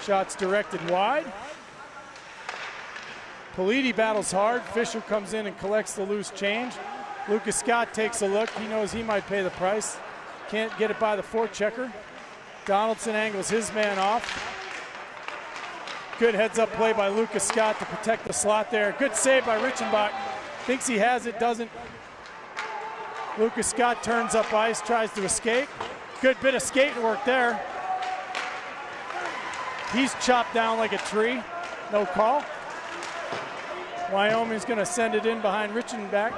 Shots directed wide. Politi battles hard. Fisher comes in and collects the loose change. Lucas Scott takes a look. He knows he might pay the price. Can't get it by the forechecker. Donaldson angles his man off. Good heads-up play by Lucas Scott to protect the slot there. Good save by Richenbach. Thinks he has it, doesn't. Lucas Scott turns up ice, tries to escape. Good bit of skating work there. He's chopped down like a tree. No call. Wyoming's going to send it in behind Richenbach.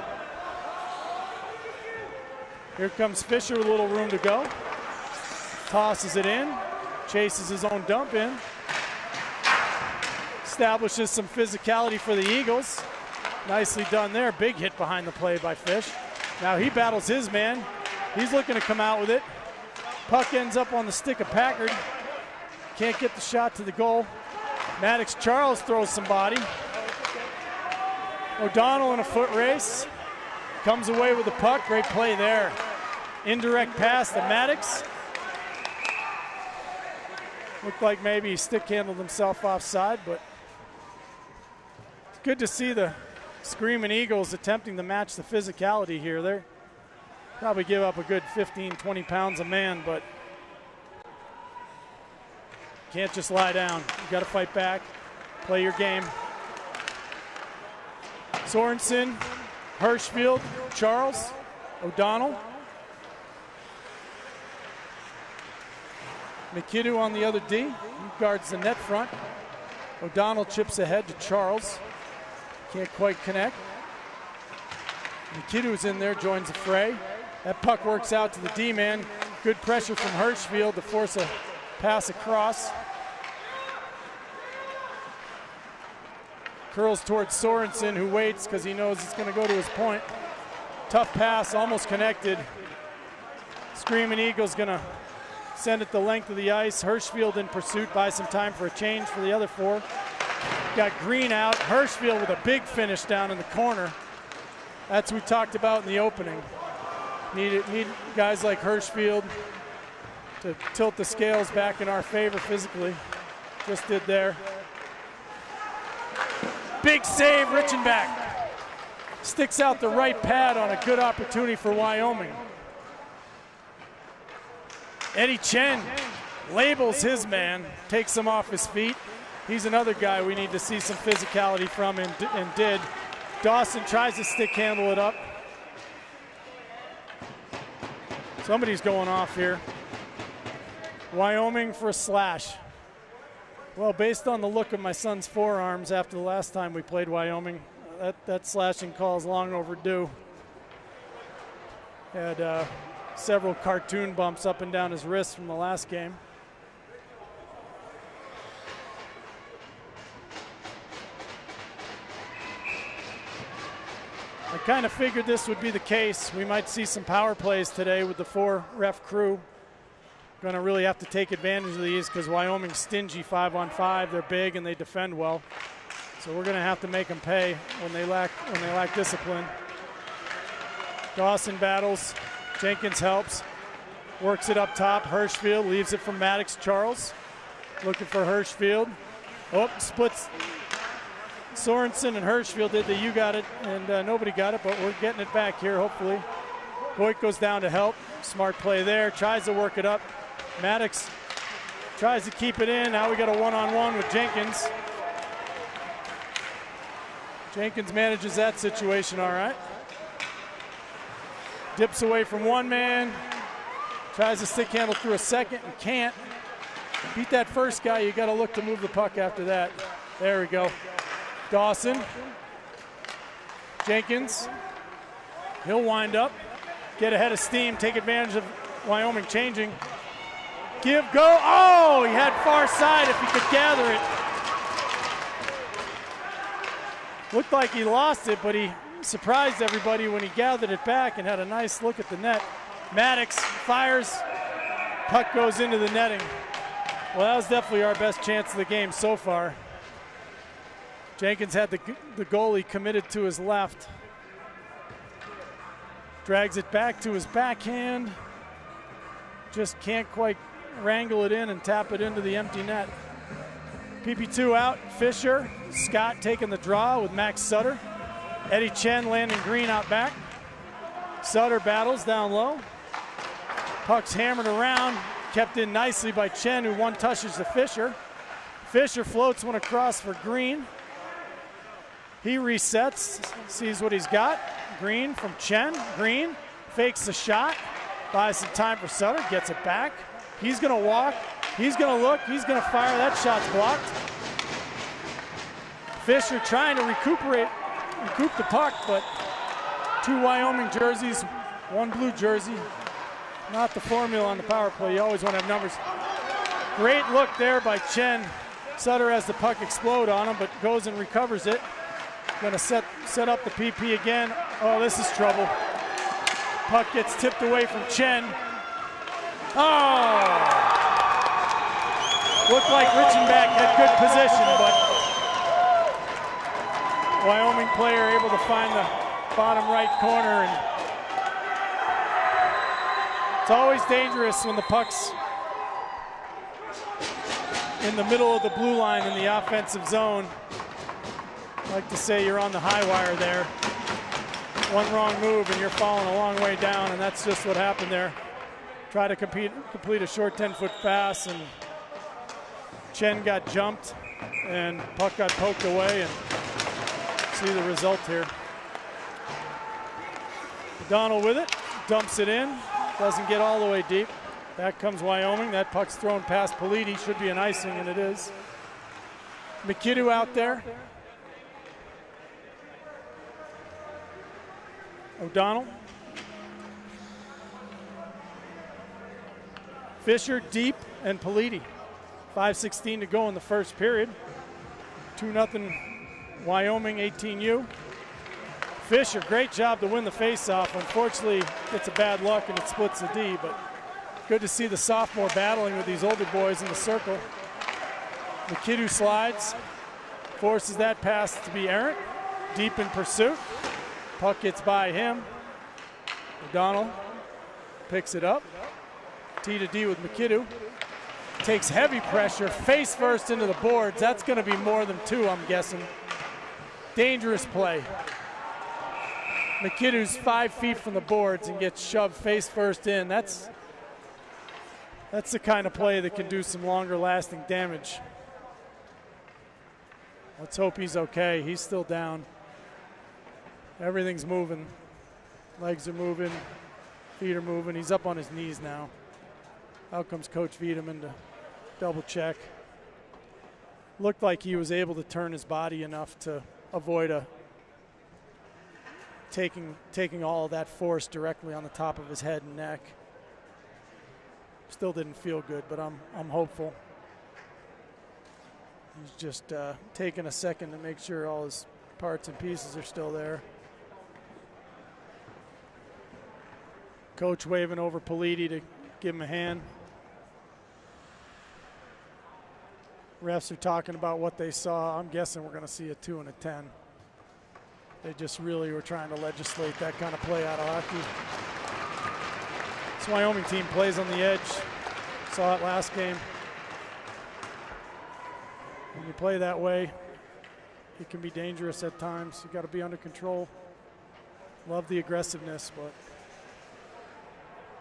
Here comes Fisher with a little room to go. Tosses it in. Chases his own dump in. Establishes some physicality for the Eagles. Nicely done there. Big hit behind the play by Fish. Now he battles his man. He's looking to come out with it. Puck ends up on the stick of Packard. Can't get the shot to the goal. Maddox Charles throws some body. O'Donnell in a foot race. Comes away with the puck. Great play there. Indirect pass to Maddox. Looked like maybe he stick handled himself offside, but it's good to see the Screaming Eagles attempting to match the physicality here. They're probably give up a good 15, 20 pounds a man, but can't just lie down. You got to fight back, play your game. Sorensen, Hirschfield, Charles, O'Donnell. Mackinnon on the other D. He guards the net front. O'Donnell chips ahead to Charles. Can't quite connect. Mackinnon's in there, joins the fray. That puck works out to the D-man. Good pressure from Hirschfield to force a pass across. Curls towards Sorensen, who waits because he knows it's going to go to his point. Tough pass, almost connected. Screaming Eagles going to send it the length of the ice. Hirschfield in pursuit, buys some time for a change for the other four. Got Green out. Hirschfield with a big finish down in the corner. That's what we talked about in the opening. Need guys like Hirschfield to tilt the scales back in our favor physically. Just did there. Big save, Richenbach. Sticks out the right pad on a good opportunity for Wyoming. Eddie Chen labels his man, takes him off his feet. He's another guy we need to see some physicality from and did. Dawson tries to stick handle it up. Somebody's going off here. Wyoming for a slash. Well, based on the look of my son's forearms after the last time we played Wyoming, that slashing call is long overdue. Had several cartoon bumps up and down his wrist from the last game. I kind of figured this would be the case. We might see some power plays today with the 4-ref crew. Going to really have to take advantage of these because Wyoming's stingy 5-on-5. They're big and they defend well. So we're going to have to make them pay when they lack discipline. Dawson battles. Jenkins helps. Works it up top. Hirschfield leaves it from Maddox Charles. Looking for Hirschfield. Oh, splits. Sorensen and Hirschfield did the you got it, and nobody got it, but we're getting it back here, hopefully. Voigt goes down to help. Smart play there. Tries to work it up. Maddox tries to keep it in. Now we got a one-on-one with Jenkins. Jenkins manages that situation all right. Dips away from one man. Tries to stick handle through a second and can't. Beat that first guy, you got to look to move the puck after that. There we go. Dawson. Jenkins. He'll wind up. Get ahead of steam. Take advantage of Wyoming changing. Give, go. Oh, he had far side if he could gather it. Looked like he lost it, but he surprised everybody when he gathered it back and had a nice look at the net. Maddox fires. Puck goes into the netting. Well, that was definitely our best chance of the game so far. Jenkins had the goalie committed to his left. Drags it back to his backhand. Just can't quite wrangle it in and tap it into the empty net. PP2 out, Fisher, Scott taking the draw with Max Sutter. Eddie Chen landing green out back. Sutter battles down low. Puck's hammered around, kept in nicely by Chen, who one touches to Fisher. Fisher floats one across for Green. He resets, sees what he's got. Green from Chen. Green fakes the shot, buys some time for Sutter, gets it back. He's gonna walk, he's gonna look, he's gonna fire. That shot's blocked. Fisher trying to recoup the puck, but 2 Wyoming jerseys, 1 blue jersey. Not the formula on the power play. You always want to have numbers. Great look there by Chen. Sutter has the puck explode on him, but goes and recovers it. Gonna set up the PP again. Oh, this is trouble. Puck gets tipped away from Chen. Oh! Looked like Richenbach had good position, but Wyoming player able to find the bottom right corner. And it's always dangerous when the puck's in the middle of the blue line in the offensive zone. I like to say you're on the high wire there. One wrong move and you're falling a long way down, and that's just what happened there. Try to complete a short 10-foot pass, and Chen got jumped and puck got poked away, and see the result here. O'Donnell with it, dumps it in, doesn't get all the way deep. Back comes Wyoming. That puck's thrown past Politi, should be an icing, and it is. Mackinnon out there. O'Donnell. Fisher deep and Politi. 5:16 to go in the first period. 2-0 Wyoming 18U. Fisher, great job to win the faceoff. Unfortunately, gets a bad luck and it splits the D, but good to see the sophomore battling with these older boys in the circle. Mackinnon slides, forces that pass to be errant, deep in pursuit. Puck gets by him. O'Donnell picks it up. T to D with Mackinnon. Takes heavy pressure, face first into the boards. That's going to be more than 2, I'm guessing. Dangerous play. Mackinnon's 5 feet from the boards and gets shoved face first in. That's the kind of play that can do some longer lasting damage. Let's hope he's okay. He's still down. Everything's moving. Legs are moving, feet are moving. He's up on his knees now. Out comes Coach Wiedemann to double check. Looked like he was able to turn his body enough to avoid taking all of that force directly on the top of his head and neck. Still didn't feel good, but I'm hopeful. He's just taking a second to make sure all his parts and pieces are still there. Coach waving over Politi to give him a hand. Refs are talking about what they saw. I'm guessing we're going to see a 2 and a 10. They just really were trying to legislate that kind of play out of hockey. This Wyoming team plays on the edge. Saw it last game. When you play that way, it can be dangerous at times. You got to be under control. Love the aggressiveness, but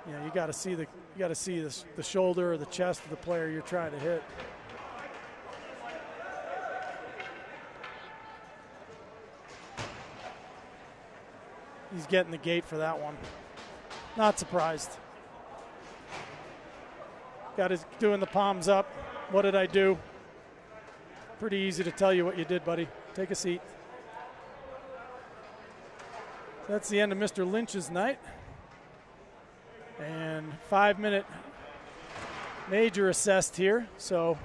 you got to see the shoulder or the chest of the player you're trying to hit. He's getting the gate for that one. Not surprised. Got his doing the palms up. What did I do? Pretty easy to tell you what you did, buddy. Take a seat. That's the end of Mr. Lynch's night. And 5-minute major assessed here. So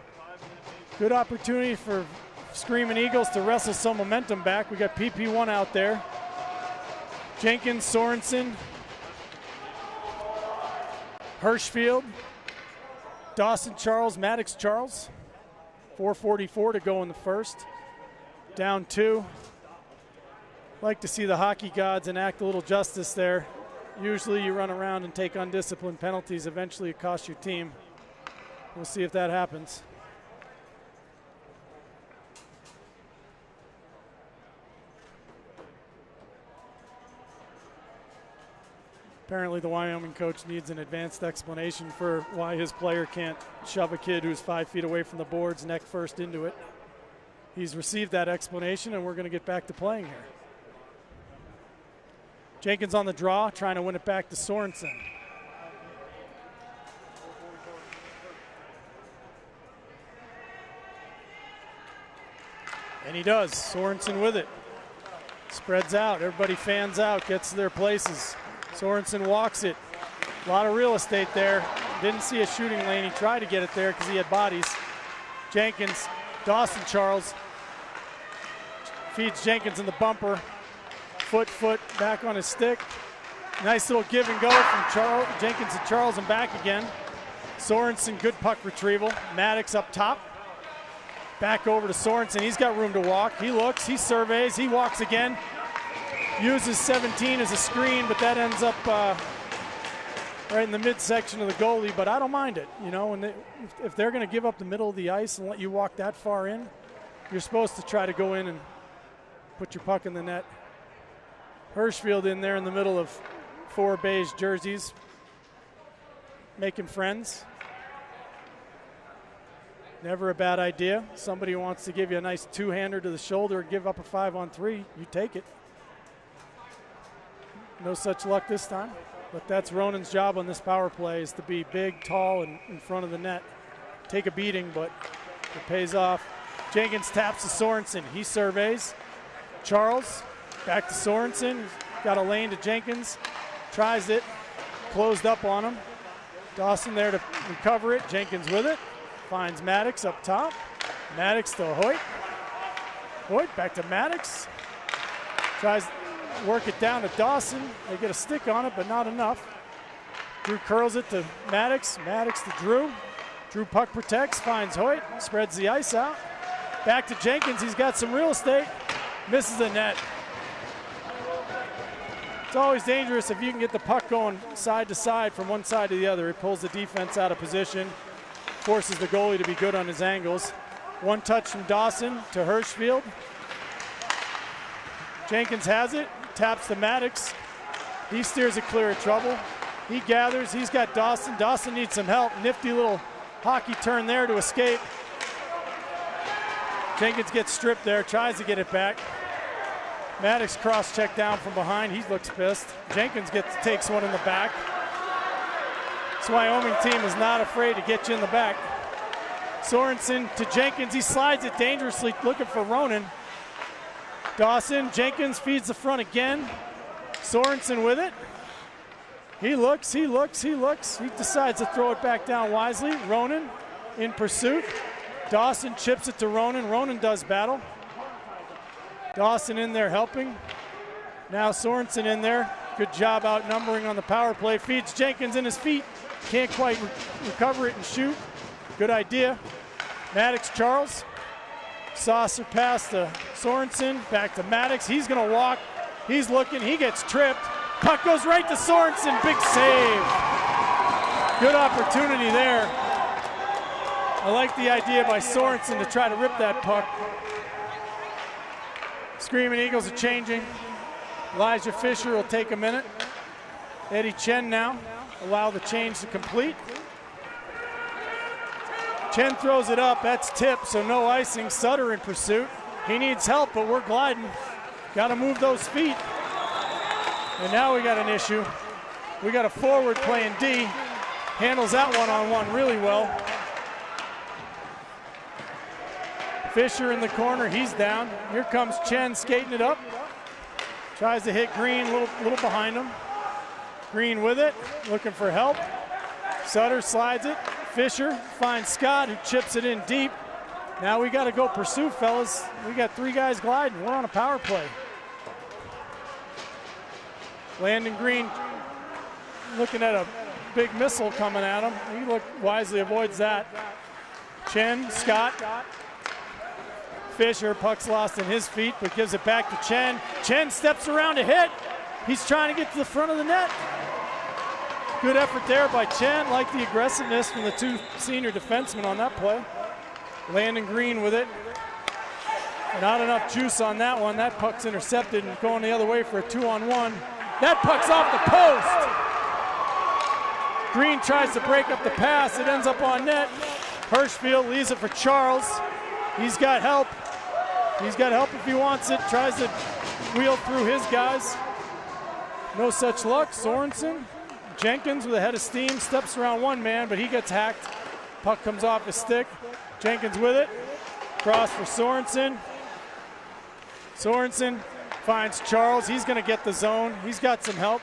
good opportunity for Screaming Eagles to wrestle some momentum back. We got PP1 out there. Jenkins, Sorensen, Hirschfield, Dawson Charles, Maddox Charles. 4:44 to go in the first. Down 2. Like to see the hockey gods enact a little justice there. Usually you run around and take undisciplined penalties. Eventually it costs your team. We'll see if that happens. Apparently the Wyoming coach needs an advanced explanation for why his player can't shove a kid who's 5 feet away from the boards neck first into it. He's received that explanation, and we're going to get back to playing here. Jenkins on the draw, trying to win it back to Sorensen. And he does. Sorensen with it. Spreads out. Everybody fans out, gets to their places. Sorensen walks it. A lot of real estate there. Didn't see a shooting lane. He tried to get it there because he had bodies. Jenkins, Dawson Charles feeds Jenkins in the bumper. Foot back on his stick. Nice little give and go from Jenkins to Charles and back again. Sorensen, good puck retrieval. Maddox up top. Back over to Sorensen. He's got room to walk. He looks, he surveys, he walks again. Uses 17 as a screen, but that ends up right in the midsection of the goalie, but I don't mind it. You know, if they're going to give up the middle of the ice and let you walk that far in, you're supposed to try to go in and put your puck in the net. Hirschfield in there in the middle of 4 beige jerseys, making friends. Never a bad idea. Somebody who wants to give you a nice two-hander to the shoulder and give up a 5-on-3, you take it. No such luck this time, but that's Ronan's job on this power play, is to be big, tall, and in front of the net. Take a beating, but it pays off. Jenkins taps to Sorensen. He surveys. Charles back to Sorensen. He's got a lane to Jenkins. Tries it. Closed up on him. Dawson there to recover it. Jenkins with it. Finds Maddox up top. Maddox to Hoyt. Hoyt back to Maddox. Tries to work it down to Dawson. They get a stick on it, but not enough. Drew curls it to Maddox. Maddox to Drew. Drew puck protects, finds Hoyt, spreads the ice out. Back to Jenkins. He's got some real estate. Misses the net. It's always dangerous if you can get the puck going side to side from one side to the other. It pulls the defense out of position. Forces the goalie to be good on his angles. One touch from Dawson to Hirschfield. Jenkins has it, taps to Maddox. He steers it clear of trouble. He gathers, he's got Dawson. Dawson needs some help. Nifty little hockey turn there to escape. Jenkins gets stripped there, tries to get it back. Maddox cross-check down from behind. He looks pissed. Jenkins takes one in the back. This Wyoming team is not afraid to get you in the back. Sorensen to Jenkins. He slides it dangerously, looking for Ronan. Dawson, Jenkins feeds the front again. Sorensen with it. He looks, he looks, he looks. He decides to throw it back down wisely. Ronan in pursuit. Dawson chips it to Ronan. Ronan does battle. Dawson in there helping. Now Sorensen in there. Good job outnumbering on the power play. Feeds Jenkins in his feet. Can't quite recover it and shoot. Good idea. Maddox Charles. Saucer pass to Sorensen. Back to Maddox. He's going to walk. He's looking. He gets tripped. Puck goes right to Sorensen. Big save. Good opportunity there. I like the idea by Sorensen to try to rip that puck. Screaming Eagles are changing. Elijah Fisher will take a minute. Eddie Chen now allow the change to complete. Chen throws it up. That's tipped, so no icing. Sutter in pursuit. He needs help, but we're gliding. Got to move those feet. And now we got an issue. We got a forward playing D. Handles that one-on-one really well. Fisher in the corner. He's down. Here comes Chen skating it up. Tries to hit Green, a little behind him. Green with it, looking for help. Sutter slides it. Fisher finds Scott, who chips it in deep. Now we got to go pursue, fellas. We got 3 guys gliding. We're on a power play. Landon Green looking at a big missile coming at him. He wisely avoids that. Chen, Scott. Fisher, puck's lost in his feet, but gives it back to Chen. Chen steps around to hit. He's trying to get to the front of the net. Good effort there by Chen. Like the aggressiveness from the 2 senior defensemen on that play. Landon Green with it. Not enough juice on that one. That puck's intercepted and going the other way for a 2-on-1. That puck's off the post. Green tries to break up the pass. It ends up on net. Hirschfield leaves it for Charles. He's got help. He's got help if he wants it. Tries to wheel through his guys. No such luck. Sorensen. Jenkins with a head of steam. Steps around one man, but he gets hacked. Puck comes off his stick. Jenkins with it. Cross for Sorensen. Sorensen finds Charles. He's going to get the zone. He's got some help.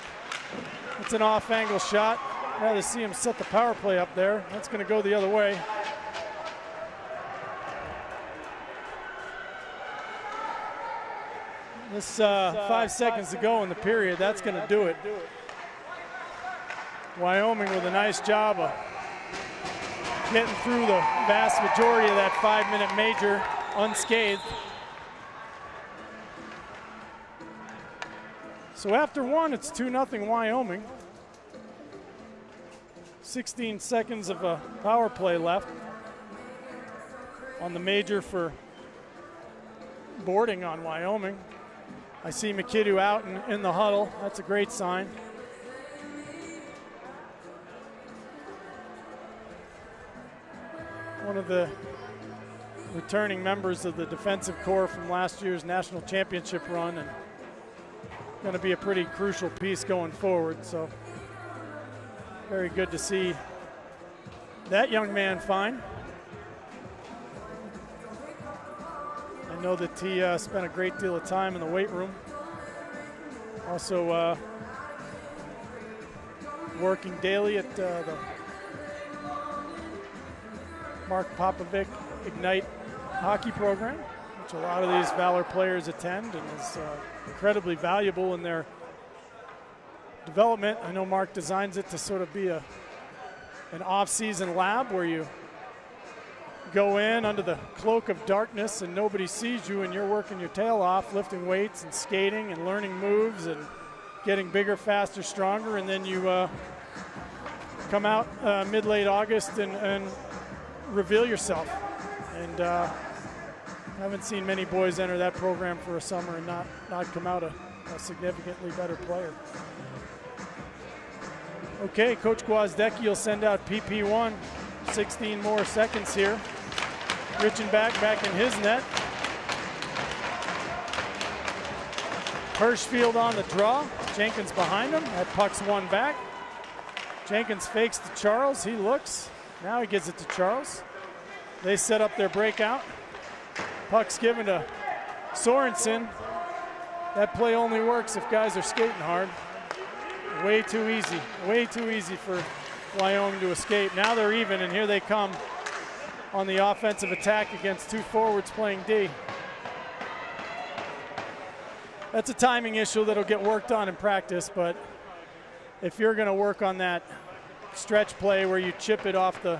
It's an off-angle shot. I'd rather see him set the power play up there. That's going to go the other way. This 5 seconds to go in the period, that's going to do it. Wyoming with a nice job of getting through the vast majority of that 5-minute major unscathed. So after one, it's 2-0 Wyoming. 16 seconds of a power play left on the major for boarding on Wyoming. I see Mackinnon out in the huddle. That's a great sign. One of the returning members of the defensive corps from last year's national championship run, and going to be a pretty crucial piece going forward. So very good to see that young man fine. I know that he spent a great deal of time in the weight room. Also working daily at the Mark Popovic Ignite hockey program, which a lot of these Valor players attend, and is incredibly valuable in their development. I know Mark designs it to sort of be an off-season lab where you go in under the cloak of darkness and nobody sees you, and you're working your tail off, lifting weights and skating and learning moves and getting bigger, faster, stronger, and then you come out mid-late August and reveal yourself. And haven't seen many boys enter that program for a summer and not come out a significantly better player. Okay, Coach Gwozdecki will send out PP1. 16 more seconds here. Richenbach back in his net. Hirschfield on the draw. Jenkins behind him. That puck's won back. Jenkins fakes to Charles. He looks. Now he gives it to Charles. They set up their breakout. Puck's given to Sorensen. That play only works if guys are skating hard. Way too easy for Wyoming to escape. Now they're even, and here they come on the offensive attack against two forwards playing D. That's a timing issue that'll get worked on in practice, but if you're going to work on that stretch play where you chip it off the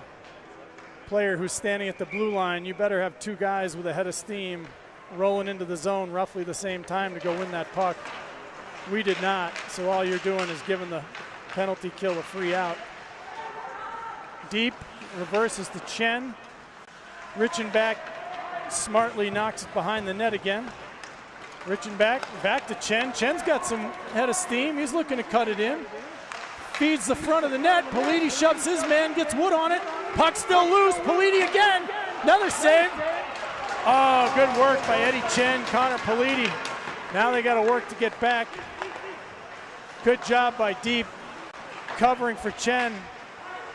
player who's standing at the blue line, you better have two guys with a head of steam rolling into the zone roughly the same time to go win that puck. We did not, so all you're doing is giving the penalty kill a free out. Deep, reverses to Chen. Richenbach smartly knocks it behind the net again. Richenbach back to Chen. Chen's got some head of steam. He's looking to cut it in. Feeds the front of the net. Politi shoves his man, gets wood on it. Puck still loose. Politi again. Another save. Oh, good work by Eddie Chen, Connor Politi. Now they got to work to get back. Good job by Deep covering for Chen.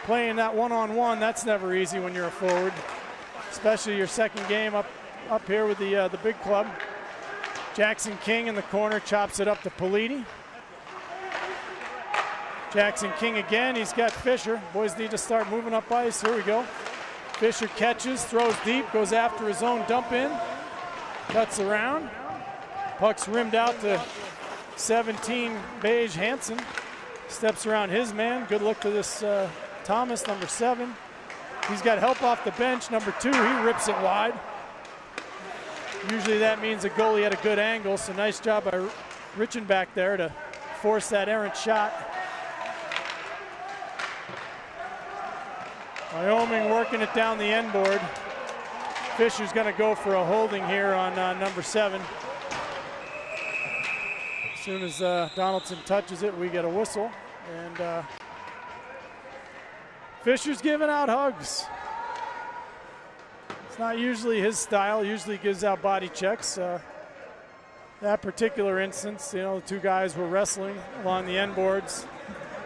Playing that one-on-one, that's never easy when you're a forward, especially your second game up here with the big club. Jackson King in the corner chops it up to Politi. Jackson King again, he's got Fisher. Boys need to start moving up ice. Here we go. Fisher catches, throws deep, goes after his own dump in, cuts around. Puck's rimmed out to 17 Beige Hansen. Steps around his man. Good look to this Thomas, number 7. He's got help off the bench, number 2. He rips it wide. Usually that means the goalie had a good angle, so nice job by Richenbach there to force that errant shot. Wyoming working it down the end board. Fisher's going to go for a holding here on number 7. As soon as Donaldson touches it, we get a whistle. And Fisher's giving out hugs. It's not usually his style. Usually gives out body checks. That particular instance, you know, the two guys were wrestling along the end boards.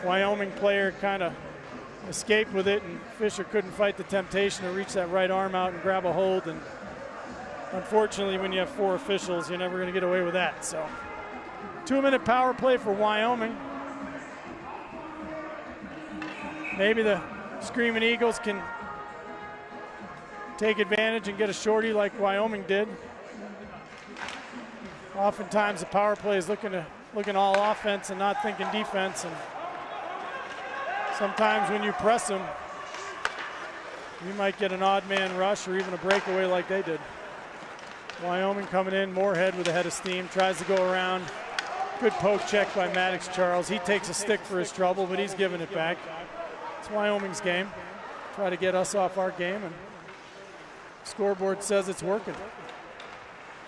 Wyoming player kind of escaped with it, and Fisher couldn't fight the temptation to reach that right arm out and grab a hold. And unfortunately, when you have 4 officials, you're never going to get away with that. So 2-minute power play for Wyoming. Maybe the Screaming Eagles can take advantage and get a shorty like Wyoming did. Oftentimes the power play is looking all offense and not thinking defense, and sometimes when you press them, you might get an odd man rush or even a breakaway like they did. Wyoming coming in, Moorhead with a head of steam, tries to go around. Good poke check by Maddox Charles. He takes a stick for his trouble, but he's giving it back. It's Wyoming's game. Try to get us off our game, and scoreboard says it's working.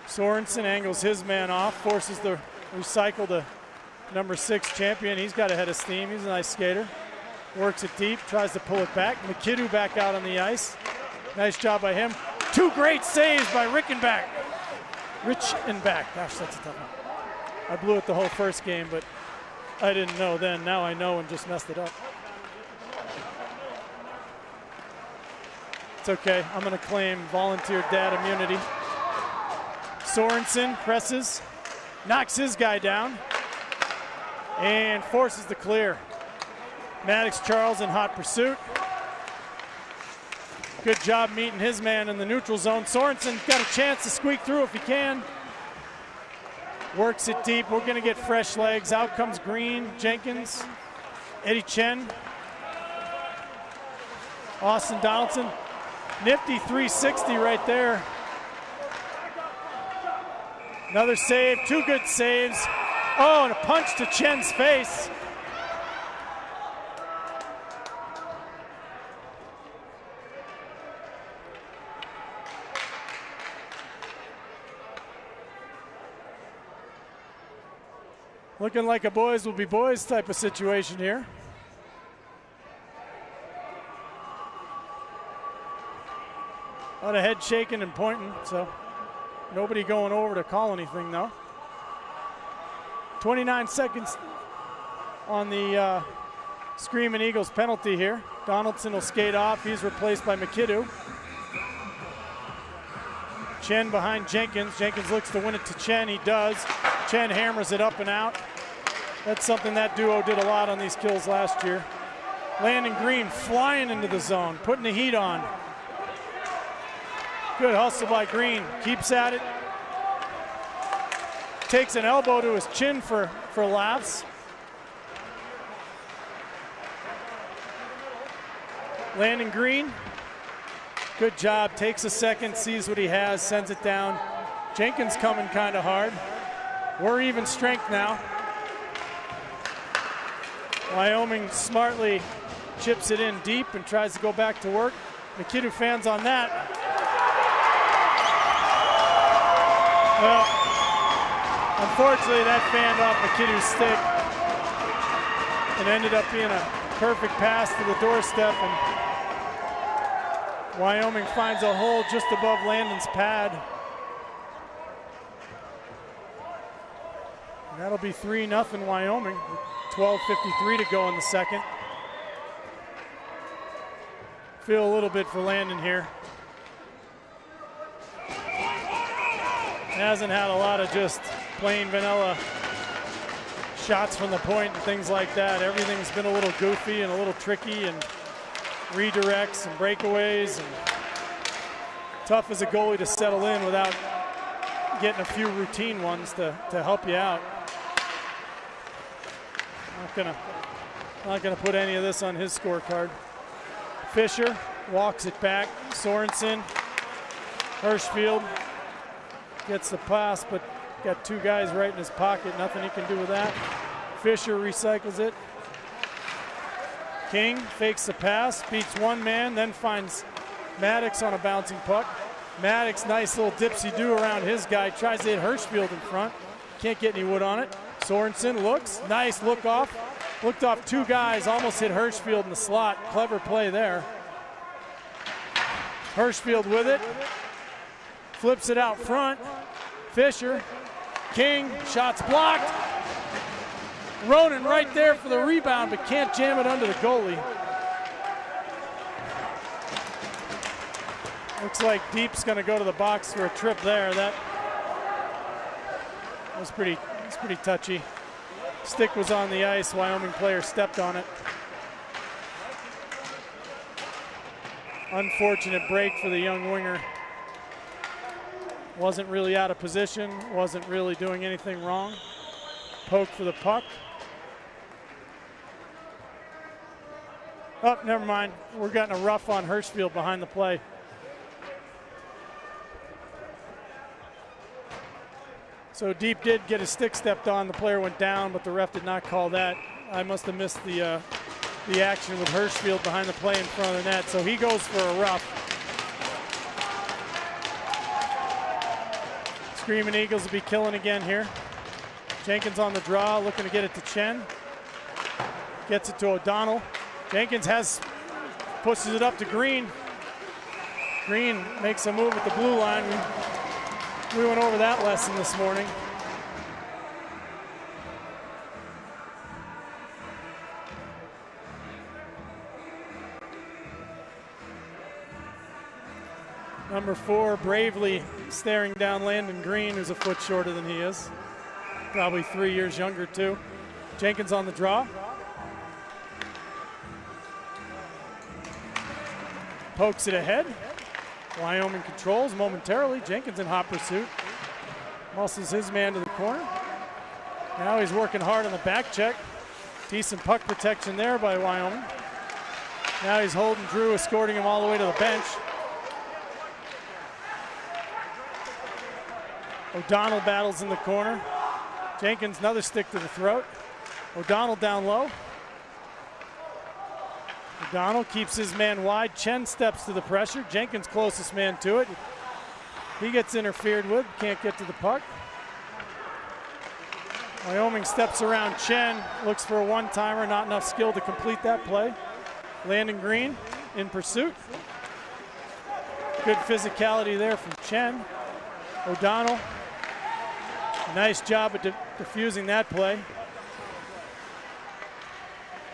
Sorensen angles his man off, forces the recycle to number 6 champion. He's got a head of steam. He's a nice skater. Works it deep, tries to pull it back. Mackinnon back out on the ice. Nice job by him. 2 great saves by Rickenback. Gosh, that's a tough one. I blew it the whole first game, but I didn't know then. Now I know and just messed it up. It's okay. I'm going to claim volunteer dad immunity. Sorensen presses, knocks his guy down, and forces the clear. Maddox Charles in hot pursuit. Good job meeting his man in the neutral zone. Sorensen got a chance to squeak through if he can. Works it deep. We're going to get fresh legs. Out comes Green, Jenkins, Eddie Chen, Austin Donaldson. Nifty 360 right there. Another save, 2 good saves. Oh, and a punch to Chen's face. Looking like a boys will be boys type of situation here. A lot of head shaking and pointing, so nobody going over to call anything, though. 29 seconds on the Screaming Eagles penalty here. Donaldson will skate off. He's replaced by Mackinnon. Chen behind Jenkins. Jenkins looks to win it to Chen. He does. Chen hammers it up and out. That's something that duo did a lot on these kills last year. Landon Green flying into the zone, putting the heat on. Good hustle by Green. Keeps at it. Takes an elbow to his chin for laughs. Landon Green. Good job. Takes a second, sees what he has, sends it down. Jenkins coming kind of hard. We're even strength now. Wyoming smartly chips it in deep and tries to go back to work. Mackinnon fans on that. Well, unfortunately that fanned off Mackinnon's stick and ended up being a perfect pass to the doorstep, and Wyoming finds a hole just above Landon's pad. And that'll be 3-0 Wyoming. 12:53 to go in the second. Feel a little bit for Landon here. Hasn't had a lot of just plain vanilla shots from the point and things like that. Everything's been a little goofy and a little tricky, and redirects and breakaways, and tough as a goalie to settle in without getting a few routine ones to help you out. Not gonna put any of this on his scorecard. Fisher walks it back. Sorensen, Hirschfield gets the pass, but got 2 guys right in his pocket. Nothing he can do with that. Fisher recycles it. King fakes the pass, beats 1 man, then finds Maddox on a bouncing puck. Maddox, nice little dipsy-do around his guy, tries to hit Hirschfield in front. Can't get any wood on it. Sorensen looks, nice look off. Looked off two guys, almost hit Hirschfield in the slot. Clever play there. Hirschfield with it. Flips it out front. Fisher. King. Shots blocked. Ronan right there for the rebound, but can't jam it under the goalie. Looks like Deep's going to go to the box for a trip there. That was pretty touchy. Stick was on the ice. Wyoming player stepped on it. Unfortunate break for the young winger. Wasn't really out of position. Wasn't really doing anything wrong. Poke for the puck. Oh, never mind. We're getting a rough on Hirschfield behind the play. So Deep did get his stick stepped on. The player went down, but the ref did not call that. I must have missed the action with Hirschfield behind the play in front of the net. So he goes for a rough. Screaming Eagles will be killing again here. Jenkins on the draw, looking to get it to Chen. Gets it to O'Donnell. Jenkins pushes it up to Green. Green makes a move at the blue line. We went over that lesson this morning. Number 4 bravely staring down Landon Green, who's a foot shorter than he is. Probably 3 years younger too. Jenkins on the draw. Pokes it ahead. Wyoming controls momentarily. Jenkins in hot pursuit. Muscles his man to the corner. Now he's working hard on the back check. Decent puck protection there by Wyoming. Now he's holding Drew, escorting him all the way to the bench. O'Donnell battles in the corner. Jenkins, another stick to the throat. O'Donnell down low. O'Donnell keeps his man wide. Chen steps to the pressure. Jenkins closest man to it. He gets interfered with, can't get to the puck. Wyoming steps around Chen, looks for a one-timer, not enough skill to complete that play. Landon Green in pursuit. Good physicality there from Chen. O'Donnell, nice job at defusing that play.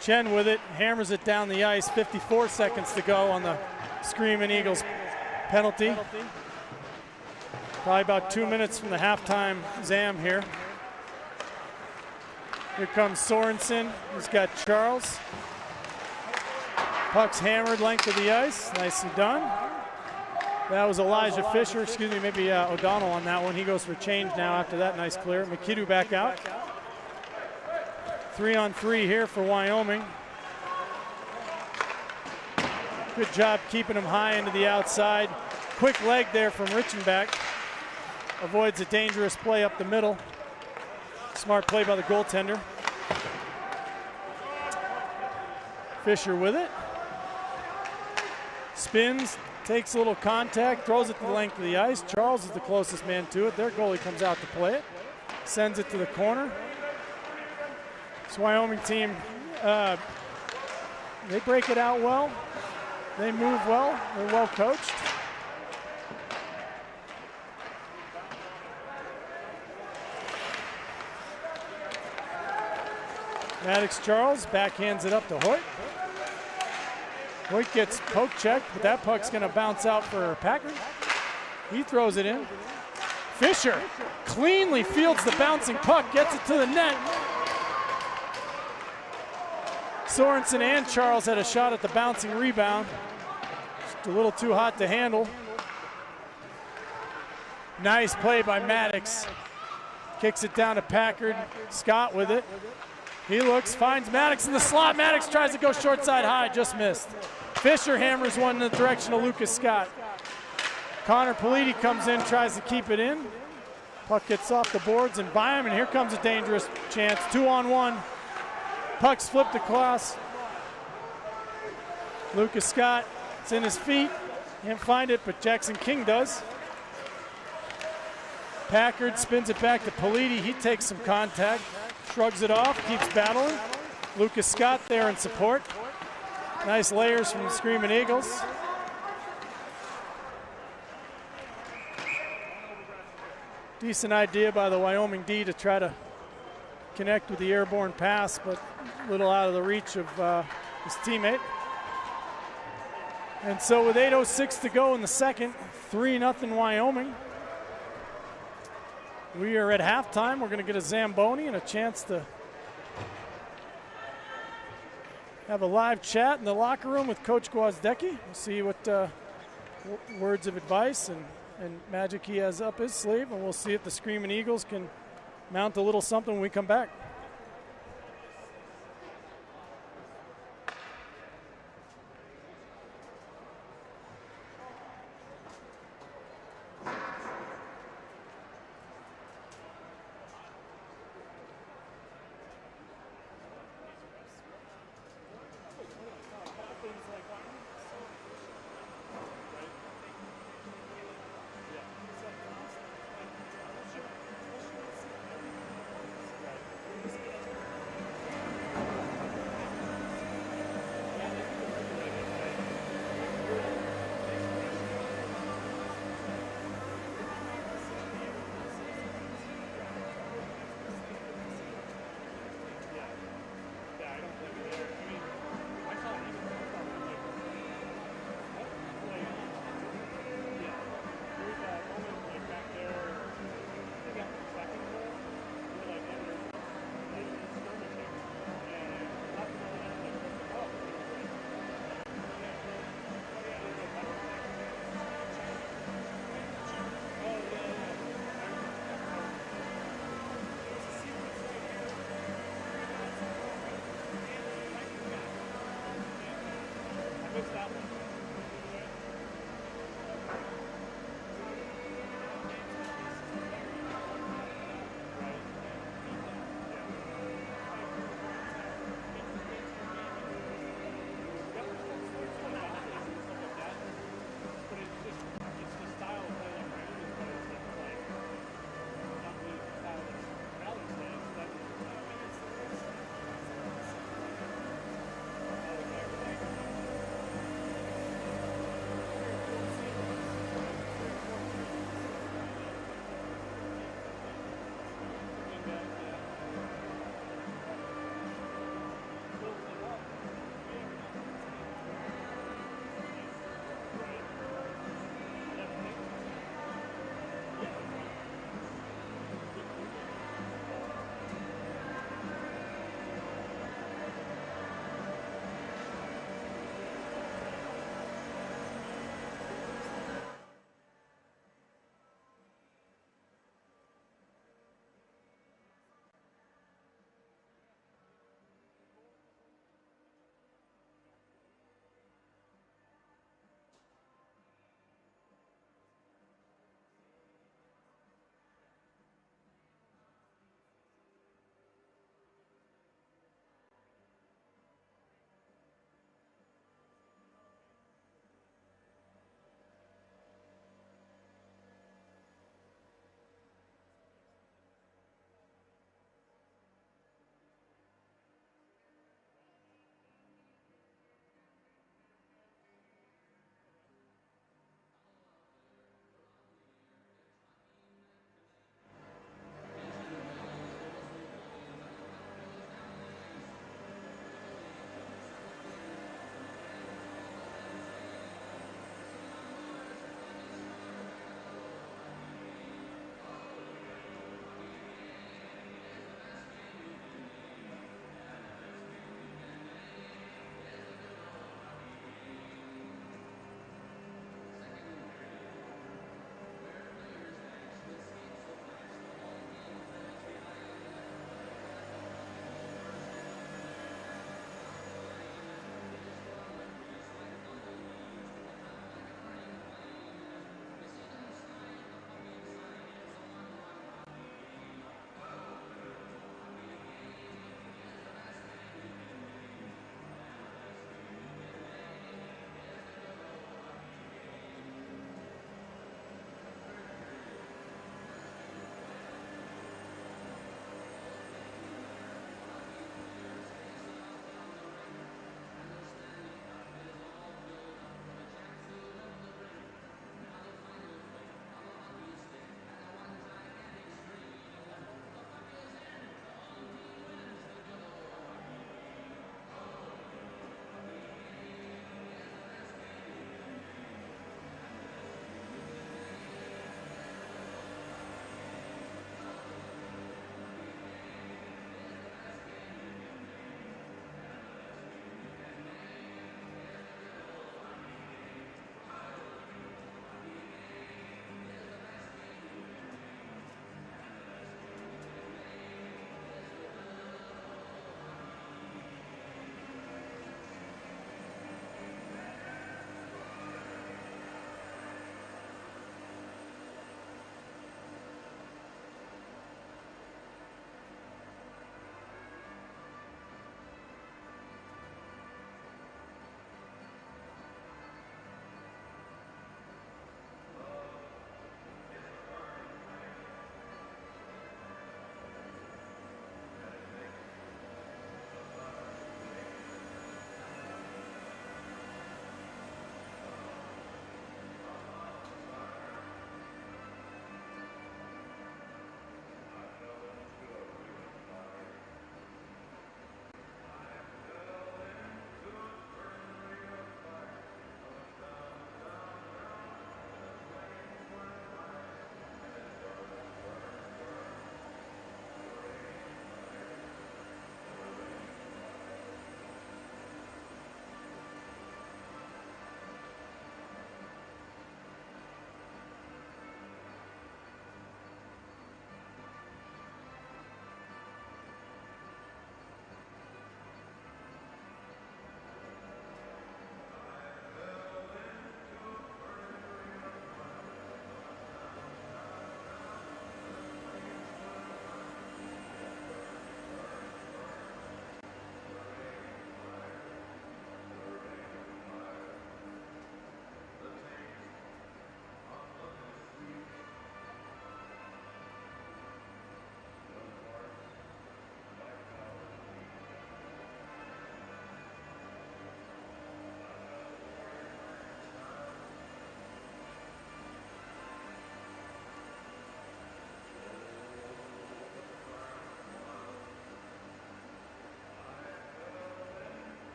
Chen with it, hammers it down the ice. 54 seconds to go on the Screaming Eagles penalty. Probably about 2 minutes from the halftime zam here. Here comes Sorensen. He's got Charles. Puck's hammered length of the ice. Nicely done. That was Elijah Fisher, maybe O'Donnell on that one. He goes for change now after that nice clear. Mackinnon back out. 3-on-3 here for Wyoming. Good job keeping him high into the outside. Quick leg there from Richenbach. Avoids a dangerous play up the middle. Smart play by the goaltender. Fisher with it. Spins, takes a little contact, throws it to the length of the ice. Charles is the closest man to it. Their goalie comes out to play it. Sends it to the corner. This Wyoming team, they break it out well. They move well. They're well coached. Maddox Charles backhands it up to Hoyt. Hoyt gets poke checked, but that puck's going to bounce out for Packard. He throws it in. Fisher cleanly fields the bouncing puck, gets it to the net. Sorensen and Charles had a shot at the bouncing rebound. Just a little too hot to handle. Nice play by Maddox. Kicks it down to Packard. Scott with it. He looks, finds Maddox in the slot. Maddox tries to go short side high, just missed. Fisher hammers one in the direction of Lucas Scott. Connor Politi comes in, tries to keep it in. Puck gets off the boards and by him, and here comes a dangerous chance. 2-on-1. Puck's flipped across. Lucas Scott, it's in his feet. Can't find it, but Jackson King does. Packard spins it back to Politi. He takes some contact, shrugs it off, keeps battling. Lucas Scott there in support. Nice layers from the Screaming Eagles. Decent idea by the Wyoming D to try to connect with the airborne pass, but a little out of the reach of his teammate. And so with 8:06 to go in the second, 3-0 Wyoming. We are at halftime. We're going to get a Zamboni and a chance to have a live chat in the locker room with Coach Gwozdecki. We'll see what words of advice and magic he has up his sleeve, and we'll see if the Screaming Eagles can mount a little something when we come back.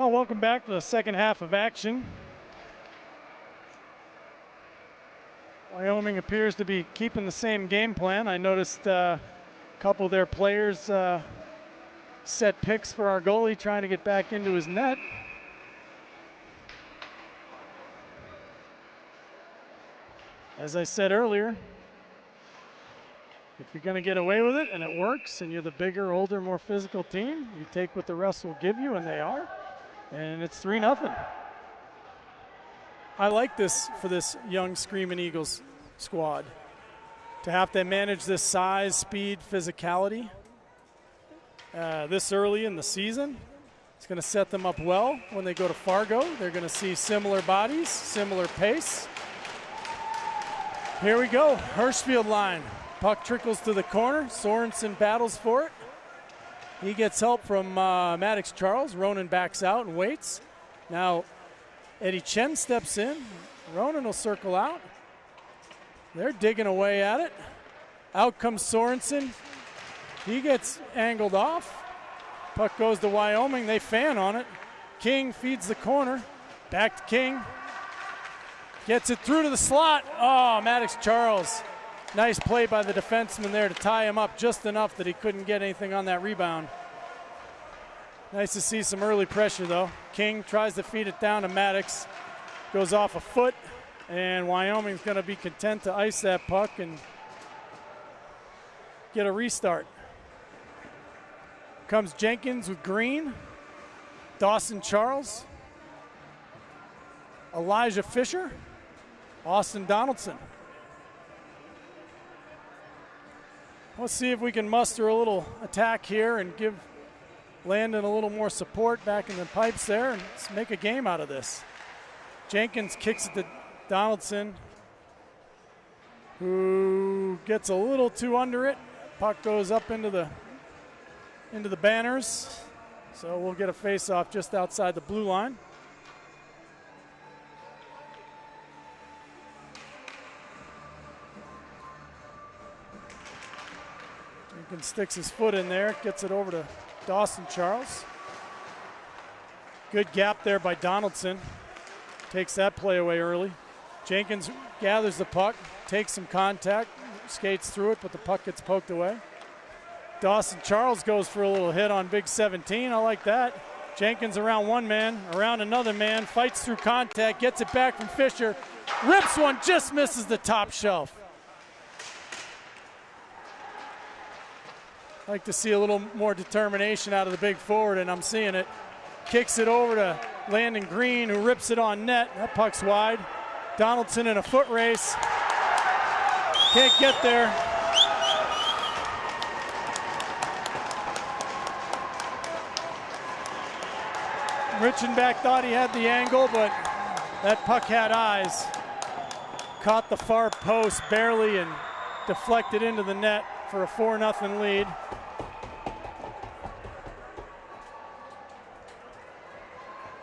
Well, welcome back to the second half of action. Wyoming appears to be keeping the same game plan. I noticed a couple of their players set picks for our goalie trying to get back into his net. As I said earlier, if you're going to get away with it and it works and you're the bigger, older, more physical team, you take what the rest will give you, and they are. And it's 3-0. I like this for this young Screaming Eagles squad. To have to manage this size, speed, physicality this early in the season, it's going to set them up well when they go to Fargo. They're going to see similar bodies, similar pace. Here we go, Hirschfield line. Puck trickles to the corner. Sorensen battles for it. He gets help from Maddox Charles. Ronan backs out and waits. Now Eddie Chen steps in. Ronan will circle out. They're digging away at it. Out comes Sorensen. He gets angled off. Puck goes to Wyoming. They fan on it. King feeds the corner. Back to King. Gets it through to the slot. Oh, Maddox Charles. Nice play by the defenseman there to tie him up just enough that he couldn't get anything on that rebound. Nice to see some early pressure, though. King tries to feed it down to Maddox. Goes off a foot, and Wyoming's going to be content to ice that puck and get a restart. Comes Jenkins with Green. Dawson Charles. Elijah Fisher. Austin Donaldson. Let's see if we can muster a little attack here and give Landon a little more support back in the pipes there, and let's make a game out of this. Jenkins kicks it to Donaldson, who gets a little too under it. Puck goes up into the banners, so we'll get a face-off just outside the blue line. Jenkins sticks his foot in there, gets it over to Dawson Charles. Good gap there by Donaldson. Takes that play away early. Jenkins gathers the puck, takes some contact, skates through it, but the puck gets poked away. Dawson Charles goes for a little hit on Big 17. I like that. Jenkins around one man, around another man, fights through contact, gets it back from Fisher, rips one, just misses the top shelf. Like to see a little more determination out of the big forward, and I'm seeing it. Kicks it over to Landon Green, who rips it on net. That puck's wide. Donaldson in a foot race. Can't get there. Richenbach thought he had the angle, but that puck had eyes. Caught the far post barely and deflected into the net for a 4-0 lead.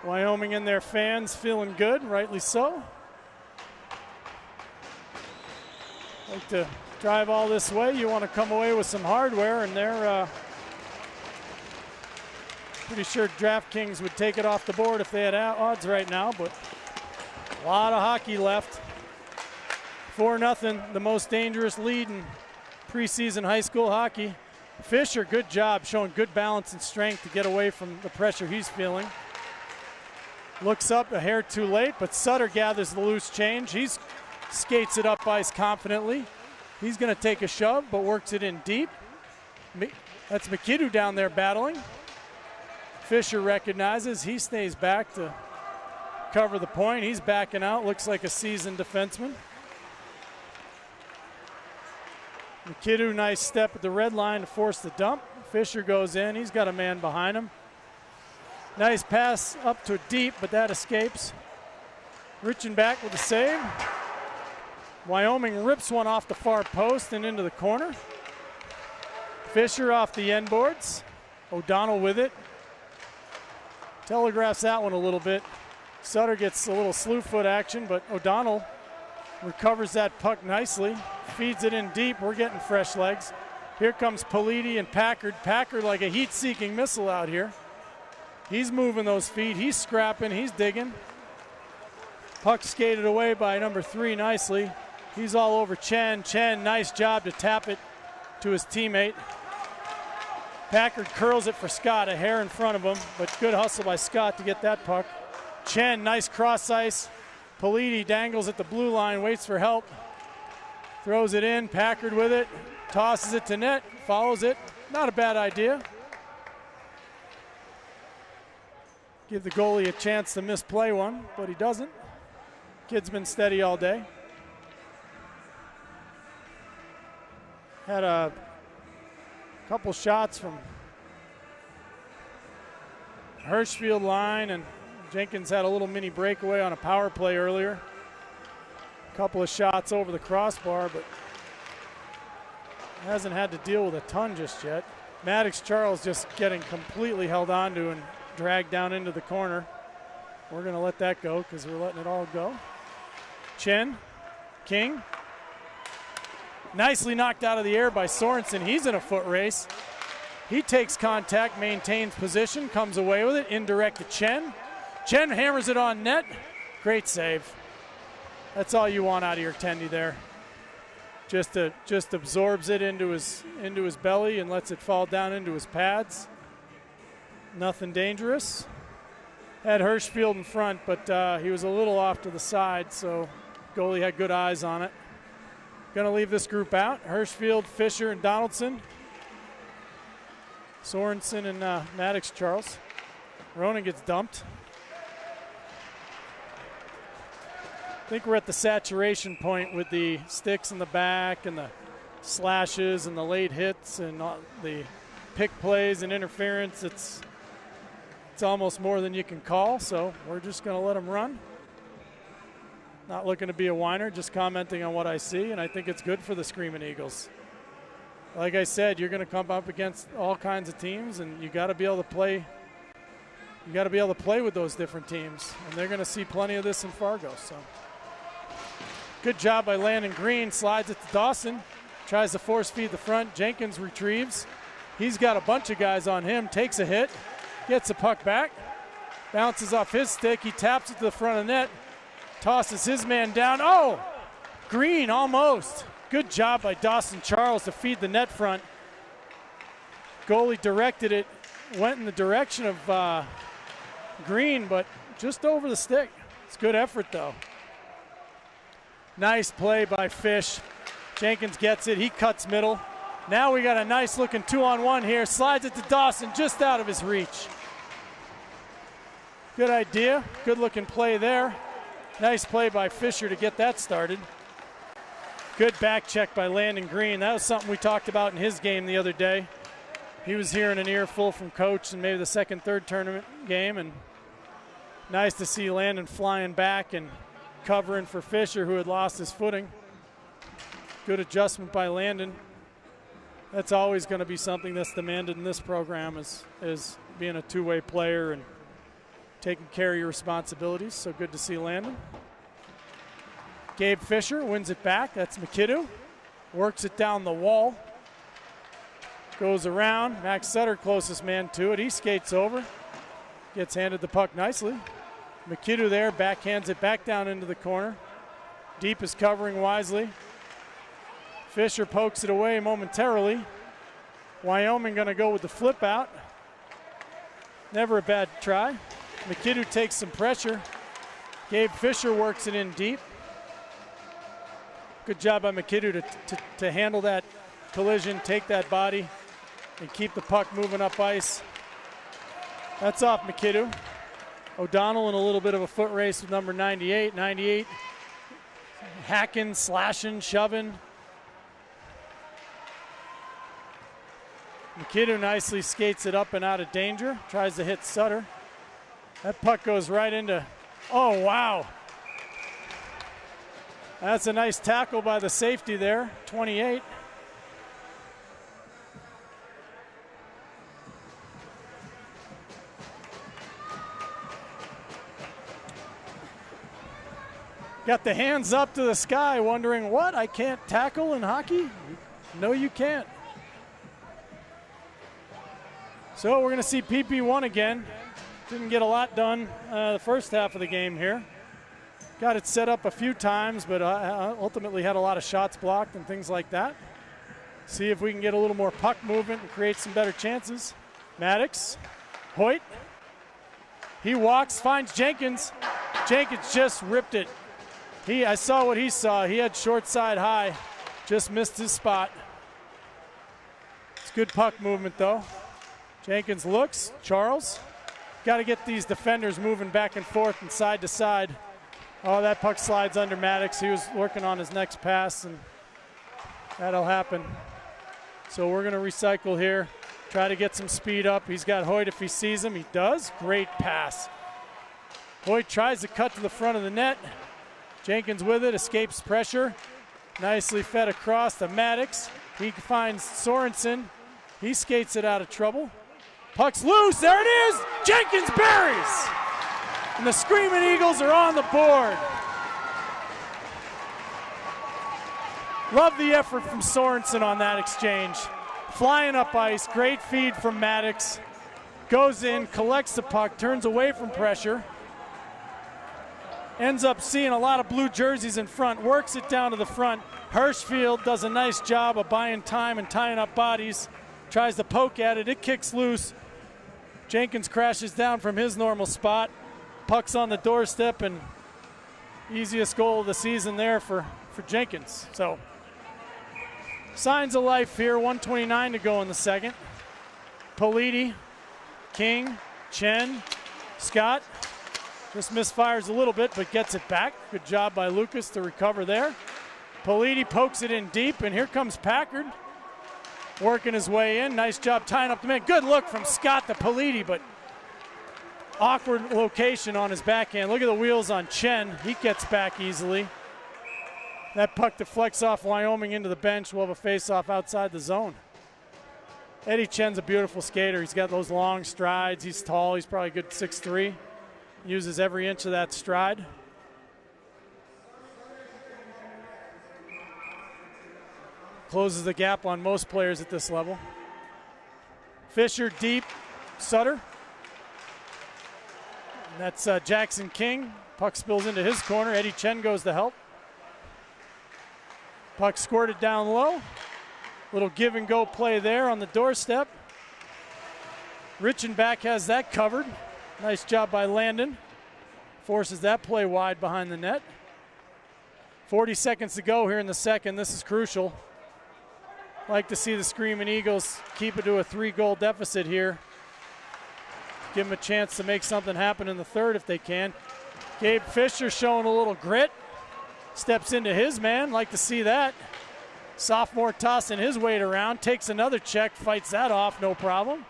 Wyoming and their fans feeling good, rightly so. Like to drive all this way, you want to come away with some hardware, and they're pretty sure DraftKings would take it off the board if they had odds right now, but a lot of hockey left. 4-0, the most dangerous lead in preseason high school hockey. Fisher, good job, showing good balance and strength to get away from the pressure he's feeling. Looks up a hair too late, but Sutter gathers the loose change. He skates it up ice confidently. He's going to take a shove, but works it in deep. That's Mackinnon down there battling. Fisher recognizes. He stays back to cover the point. He's backing out. Looks like a seasoned defenseman. Mackinnon, nice step at the red line to force the dump. Fisher goes in. He's got a man behind him. Nice pass up to deep, but that escapes. Richenbach with the save. Wyoming rips one off the far post and into the corner. Fisher off the end boards. O'Donnell with it. Telegraphs that one a little bit. Sutter gets a little slew foot action, but O'Donnell recovers that puck nicely. Feeds it in deep. We're getting fresh legs. Here comes Politi and Packard. Packard like a heat-seeking missile out here. He's moving those feet. He's scrapping. He's digging. Puck skated away by number 3 nicely. He's all over Chen. Chen, nice job to tap it to his teammate. Packard curls it for Scott, a hair in front of him, but good hustle by Scott to get that puck. Chen, nice cross ice. Politi dangles at the blue line, waits for help. Throws it in, Packard with it, tosses it to net, follows it. Not a bad idea. Give the goalie a chance to misplay one, but he doesn't. Kid's been steady all day. Had a couple shots from Hirschfield line, and Jenkins had a little mini breakaway on a power play earlier. A couple of shots over the crossbar, but hasn't had to deal with a ton just yet. Maddox Charles just getting completely held onto and dragged down into the corner. We're going to let that go because we're letting it all go. Chen, King. Nicely knocked out of the air by Sorensen. He's in a foot race. He takes contact, maintains position, comes away with it, indirect to Chen. Chen hammers it on net. Great save. That's all you want out of your Tendy there. Just absorbs it into his belly and lets it fall down into his pads. Nothing dangerous. Had Hirschfield in front, but he was a little off to the side, so goalie had good eyes on it. Going to leave this group out. Hirschfield, Fisher, and Donaldson. Sorensen and Maddox Charles. Ronan gets dumped. I think we're at the saturation point with the sticks in the back and the slashes and the late hits and the pick plays and interference. It's almost more than you can call, so we're just going to let them run. Not looking to be a whiner, just commenting on what I see, and I think it's good for the Screaming Eagles. Like I said, you're going to come up against all kinds of teams, and you got to be able to play. You got to be able to play with those different teams, and they're going to see plenty of this in Fargo. So, good job by Landon Green. Slides it to Dawson, tries to force feed the front. Jenkins retrieves. He's got a bunch of guys on him. Takes a hit, gets the puck back, bounces off his stick. He taps it to the front of the net. Tosses his man down. Oh, Green almost. Good job by Dawson Charles to feed the net front. Goalie directed it, went in the direction of Green, but just over the stick. It's good effort, though. Nice play by Fish. Jenkins gets it. He cuts middle. Now we got a nice looking 2-on-1 here. Slides it to Dawson, just out of his reach. Good idea. Good looking play there. Nice play by Fisher to get that started. Good back check by Landon Green. That was something we talked about in his game the other day. He was hearing an earful from coach in maybe the second, third tournament game, and nice to see Landon flying back and covering for Fisher, who had lost his footing. Good adjustment by Landon. That's always going to be something that's demanded in this program, is being a two-way player and taking care of your responsibilities, so good to see Landon. Gabe Fisher wins it back. That's Mackinnon. Works it down the wall. Goes around. Max Sutter, closest man to it. He skates over. Gets handed the puck nicely. Mackinnon there, backhands it back down into the corner. Deep is covering wisely. Fisher pokes it away momentarily. Wyoming going to go with the flip out. Never a bad try. Mackinnon takes some pressure. Gabe Fisher works it in deep. Good job by Mackinnon to handle that collision, take that body, and keep the puck moving up ice. That's off Mackinnon. O'Donnell in a little bit of a foot race with number 98. 98 hacking, slashing, shoving. Mackinnon nicely skates it up and out of danger. Tries to hit Sutter. That puck goes right into, oh wow. That's a nice tackle by the safety there, 28. Got the hands up to the sky, wondering, what, I can't tackle in hockey? No, you can't. So we're going to see PP1 again. Didn't get a lot done the first half of the game here. Got it set up a few times, but ultimately had a lot of shots blocked and things like that. See if we can get a little more puck movement and create some better chances. Maddox, Hoyt. He walks, finds Jenkins. Jenkins just ripped it. I saw what he saw. He had short side high, just missed his spot. It's good puck movement though. Jenkins looks, Charles. Got to get these defenders moving back and forth and side to side. Oh, that puck slides under Maddox. He was working on his next pass, and that'll happen. So we're going to recycle here, try to get some speed up. He's got Hoyt if he sees him. He does. Great pass. Hoyt tries to cut to the front of the net. Jenkins with it, escapes pressure. Nicely fed across to Maddox. He finds Sorensen. He skates it out of trouble. Puck's loose. There it is. Jenkins buries. And the Screaming Eagles are on the board. Love the effort from Sorensen on that exchange. Flying up ice, great feed from Maddox. Goes in, collects the puck, turns away from pressure. Ends up seeing a lot of blue jerseys in front, works it down to the front. Hirschfield does a nice job of buying time and tying up bodies. Tries to poke at it, it kicks loose. Jenkins crashes down from his normal spot. Puck's on the doorstep, and easiest goal of the season there for Jenkins. So signs of life here, 1:29 to go in the second. Politi, King, Chen, Scott. Just misfires a little bit, but gets it back. Good job by Lucas to recover there. Politi pokes it in deep, and here comes Packard. Working his way in. Nice job tying up the man. Good look from Scott to Politi, but awkward location on his backhand. Look at the wheels on Chen. He gets back easily. That puck deflects off Wyoming into the bench. We'll have a face-off outside the zone. Eddie Chen's a beautiful skater. He's got those long strides. He's tall. He's probably a good 6'3". Uses every inch of that stride. Closes the gap on most players at this level. Fisher deep, Sutter. And that's Jackson King. Puck spills into his corner. Eddie Chen goes to help. Puck squirted down low. Little give and go play there on the doorstep. Richenbach has that covered. Nice job by Landon. Forces that play wide behind the net. 40 seconds to go here in the second. This is crucial. Like to see the Screaming Eagles keep it to a 3-goal deficit here. Give them a chance to make something happen in the third if they can. Gabe Fisher showing a little grit. Steps into his man. Like to see that. Sophomore tossing his weight around. Takes another check. Fights that off. No problem.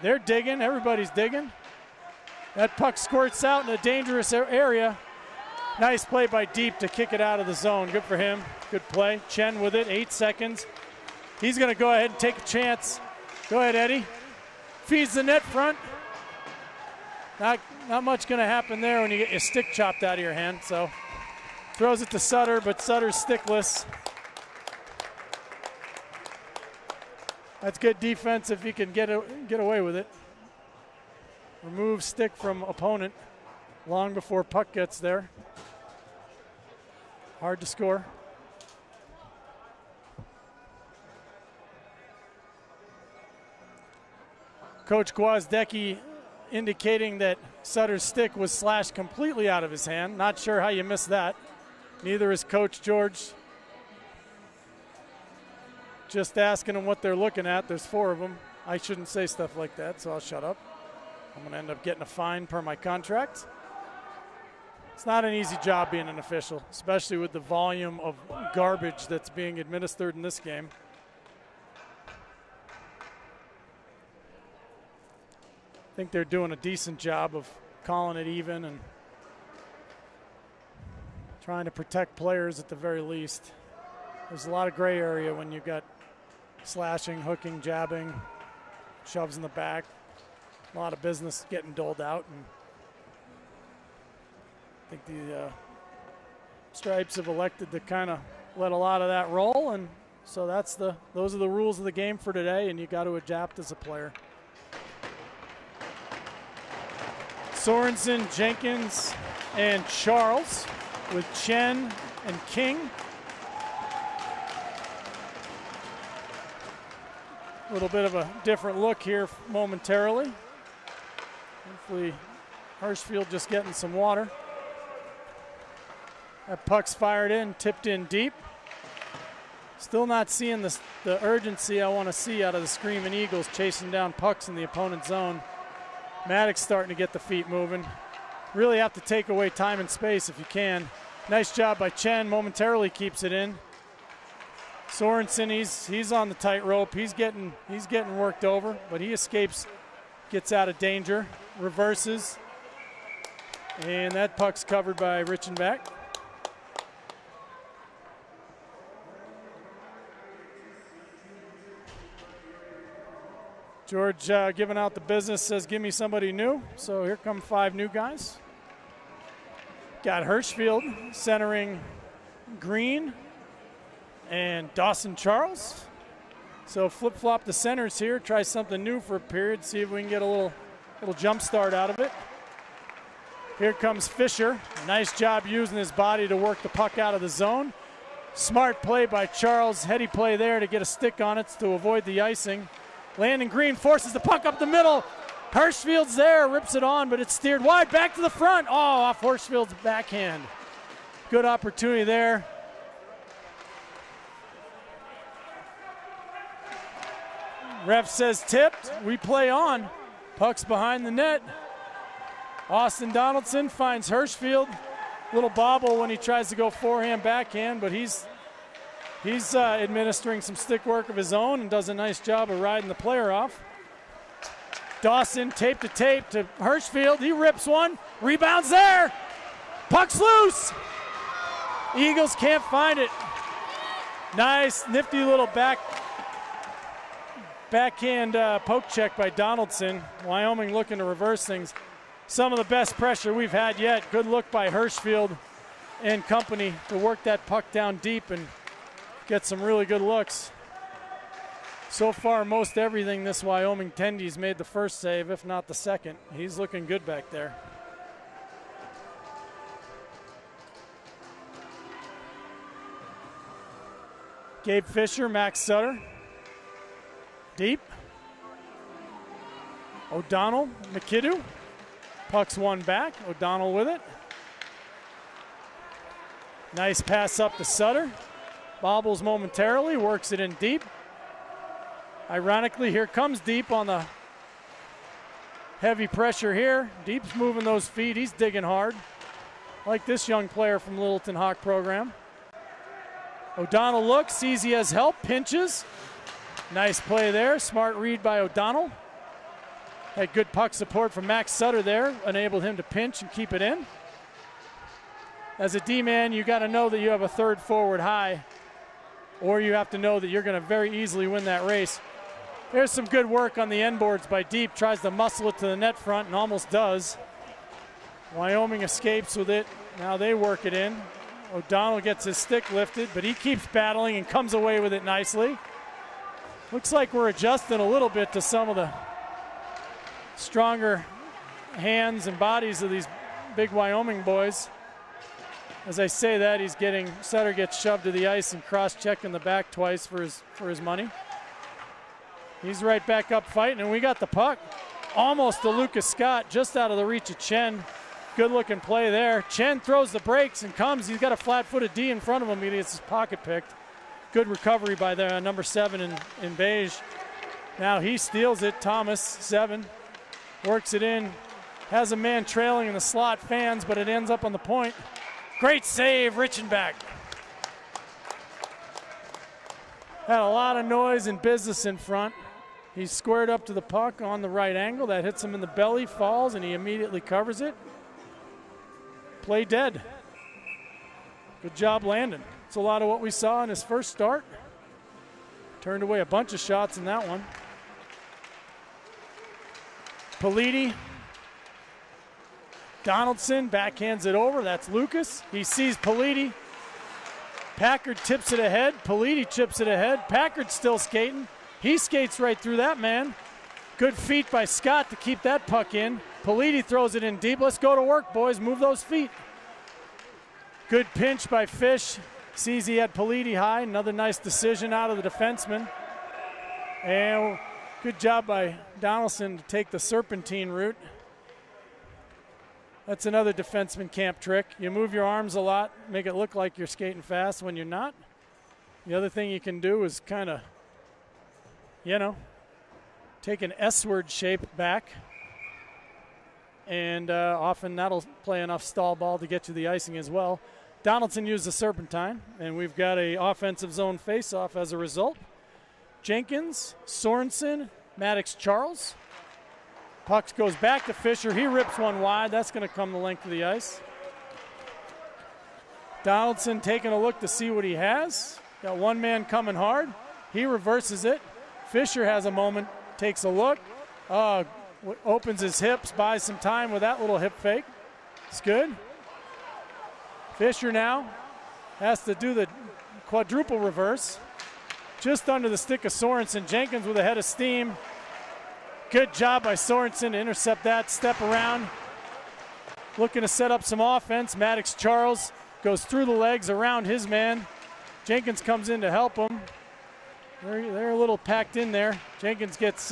They're digging. Everybody's digging. That puck squirts out in a dangerous area. Nice play by Deep to kick it out of the zone. Good for him. Good play. Chen with it. 8 seconds. He's going to go ahead and take a chance. Go ahead, Eddie. Feeds the net front. Not much going to happen there when you get your stick chopped out of your hand. So throws it to Sutter, but Sutter's stickless. That's good defense if you can get away with it. Remove stick from opponent long before puck gets there. Hard to score. Coach Gwozdecki indicating that Sutter's stick was slashed completely out of his hand. Not sure how you missed that. Neither is Coach George. Just asking them what they're looking at. There's 4 of them. I shouldn't say stuff like that, so I'll shut up. I'm going to end up getting a fine per my contract. It's not an easy job being an official, especially with the volume of garbage that's being administered in this game. I think they're doing a decent job of calling it even and trying to protect players at the very least. There's a lot of gray area when you've got slashing, hooking, jabbing, shoves in the back. A lot of business getting doled out. And I think the Stripes have elected to kind of let a lot of that roll, and so those are the rules of the game for today, and you got to adapt as a player. Sorensen, Jenkins, and Charles with Chen and King. A little bit of a different look here momentarily. Hopefully Hirschfield just getting some water. That puck's fired in, tipped in deep. Still not seeing the urgency I want to see out of the Screaming Eagles chasing down pucks in the opponent's zone. Maddox starting to get the feet moving. Really have to take away time and space if you can. Nice job by Chen, momentarily keeps it in. Sorensen, he's on the tightrope. He's getting worked over, but he escapes, gets out of danger, reverses, and that puck's covered by Richenbach. George giving out the business, says give me somebody new. So here come 5 new guys. Got Hirschfield centering Green and Dawson Charles. So flip-flop the centers here, try something new for a period, see if we can get a little jump start out of it. Here comes Fisher. Nice job using his body to work the puck out of the zone. Smart play by Charles, heady play there to get a stick on it to avoid the icing. Landon Green forces the puck up the middle. Hirschfield's there, rips it on, but it's steered wide, back to the front. Oh, off Hirschfield's backhand. Good opportunity there. Ref says tipped, we play on. Puck's behind the net. Austin Donaldson finds Hirschfield. Little bobble when he tries to go forehand, backhand, but he's administering some stick work of his own and does a nice job of riding the player off. Dawson tape to Hirschfield. He rips one, rebounds there. Puck's loose. Eagles can't find it. Nice, nifty little backhand poke check by Donaldson. Wyoming looking to reverse things. Some of the best pressure we've had yet. Good look by Hirschfield and company to work that puck down deep and get some really good looks. So far, most everything this Wyoming tendy's made the first save, if not the second. He's looking good back there. Gabe Fisher, Max Sutter. Deep. O'Donnell, McKidoo. Puck's one back, O'Donnell with it. Nice pass up to Sutter. Bobbles momentarily, works it in deep. Ironically, here comes Deep on the heavy pressure here. Deep's moving those feet, he's digging hard. Like this young player from Littleton Hawk program. O'Donnell looks, sees he has help, pinches. Nice play there, smart read by O'Donnell. Had good puck support from Max Sutter there, enabled him to pinch and keep it in. As a D-man, you got to know that you have a third forward high, or you have to know that you're going to very easily win that race. There's some good work on the end boards by Deep, tries to muscle it to the net front and almost does. Wyoming escapes with it, now they work it in. O'Donnell gets his stick lifted, but he keeps battling and comes away with it nicely. Looks like we're adjusting a little bit to some of the stronger hands and bodies of these big Wyoming boys. As I say that, Sutter gets shoved to the ice and cross-checking the back twice for his money. He's right back up fighting, and we got the puck. Almost to Lucas Scott, just out of the reach of Chen. Good looking play there. Chen throws the brakes and comes. He's got a flat-footed D in front of him. He gets his pocket picked. Good recovery by the number 7 in beige. Now he steals it, Thomas, 7. Works it in, has a man trailing in the slot, fans, but it ends up on the point. Great save, Richenbach. Had a lot of noise and business in front. He's squared up to the puck on the right angle. That hits him in the belly, falls, and he immediately covers it. Play dead. Good job, Landon. It's a lot of what we saw in his first start. Turned away a bunch of shots in that one. Politi. Donaldson backhands it over. That's Lucas. He sees Politi. Packard tips it ahead. Politi chips it ahead. Packard's still skating. He skates right through that man. Good feet by Scott to keep that puck in. Politi throws it in deep. Let's go to work, boys. Move those feet. Good pinch by Fish. Sees he had Politi high. Another nice decision out of the defenseman. And good job by Donaldson to take the serpentine route. That's another defenseman camp trick. You move your arms a lot, make it look like you're skating fast when you're not. The other thing you can do is kind of, take an S-word shape back. And often that'll play enough stall ball to get to the icing as well. Donaldson used the serpentine, and we've got a offensive zone face-off as a result. Jenkins, Sorensen, Maddox Charles. Puck goes back to Fisher. He rips one wide. That's going to come the length of the ice. Donaldson taking a look to see what he has. Got one man coming hard. He reverses it. Fisher has a moment, takes a look. Opens his hips, buys some time with that little hip fake. It's good. Fisher now has to do the quadruple reverse. Just under the stick of Sorensen. Jenkins with a head of steam. Good job by Sorensen to intercept that, step around. Looking to set up some offense. Maddox Charles goes through the legs around his man. Jenkins comes in to help him. They're a little packed in there. Jenkins gets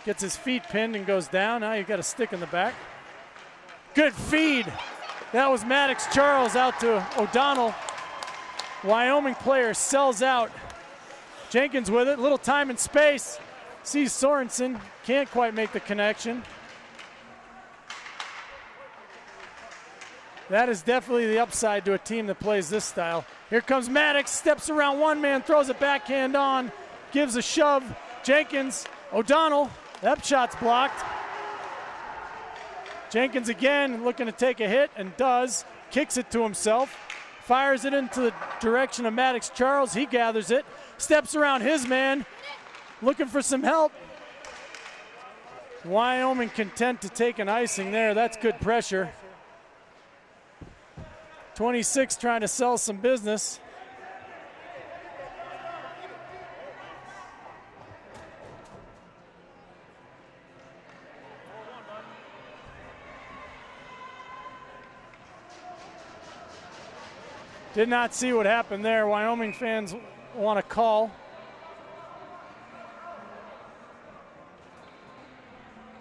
his feet pinned and goes down. Now you've got a stick in the back. Good feed. That was Maddox Charles out to O'Donnell. Wyoming player sells out. Jenkins with it, little time and space. Sees Sorensen, can't quite make the connection. That is definitely the upside to a team that plays this style. Here comes Maddox, steps around one man, throws a backhand on, gives a shove. Jenkins, O'Donnell, that shot's blocked. Jenkins again looking to take a hit and does. Kicks it to himself. Fires it into the direction of Maddox Charles. He gathers it. Steps around his man. Looking for some help. Wyoming content to take an icing there. That's good pressure. 26 trying to sell some business. Did not see what happened there. Wyoming fans want to call.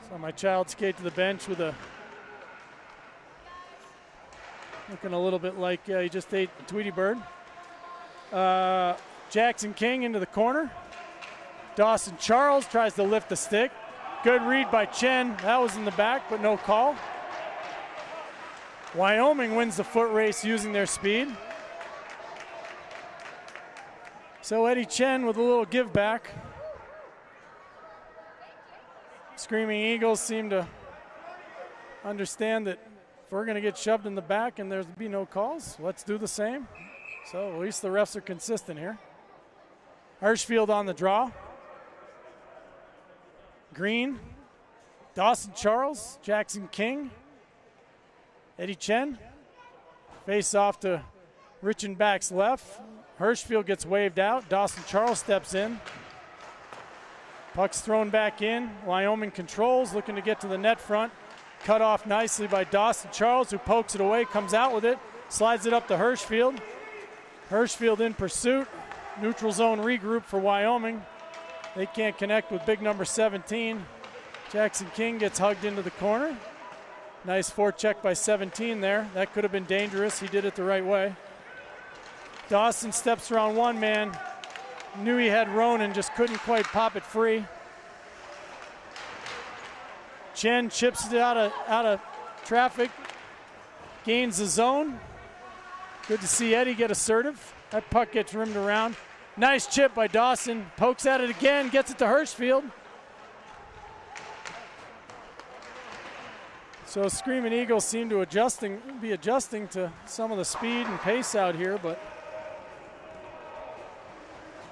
Saw my child skate to the bench with looking a little bit like he just ate a Tweety Bird. Jackson King into the corner. Dawson Charles tries to lift the stick. Good read by Chen. That was in the back, but no call. Wyoming wins the foot race using their speed. So Eddie Chen with a little give back. Screaming Eagles seem to understand that if we're going to get shoved in the back and there's be no calls, let's do the same. So at least the refs are consistent here. Hirschfield on the draw. Green, Dawson Charles, Jackson King, Eddie Chen. Face off to Richenbach's left. Hirschfield gets waved out. Dawson Charles steps in. Puck's thrown back in. Wyoming controls, looking to get to the net front. Cut off nicely by Dawson Charles, who pokes it away, comes out with it, slides it up to Hirschfield. Hirschfield in pursuit. Neutral zone regroup for Wyoming. They can't connect with big number 17. Jackson King gets hugged into the corner. Nice forecheck by 17 there. That could have been dangerous. He did it the right way. Dawson steps around one man. Knew he had Ronan, just couldn't quite pop it free. Chen chips it out of traffic. Gains the zone. Good to see Eddie get assertive. That puck gets rimmed around. Nice chip by Dawson. Pokes at it again, gets it to Hirschfield. So Screaming Eagles seem to be adjusting to some of the speed and pace out here, but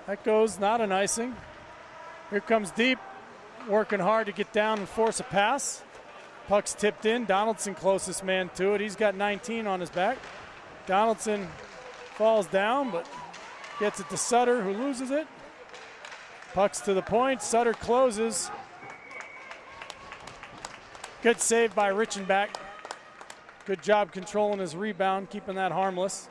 that goes not an icing. Here comes Deep, working hard to get down and force a pass. Puck's tipped in. Donaldson closest man to it. He's got 19 on his back. Donaldson falls down, but gets it to Sutter, who loses it. Puck's to the point. Sutter closes. Good save by Richenbach. Good job controlling his rebound, keeping that harmless.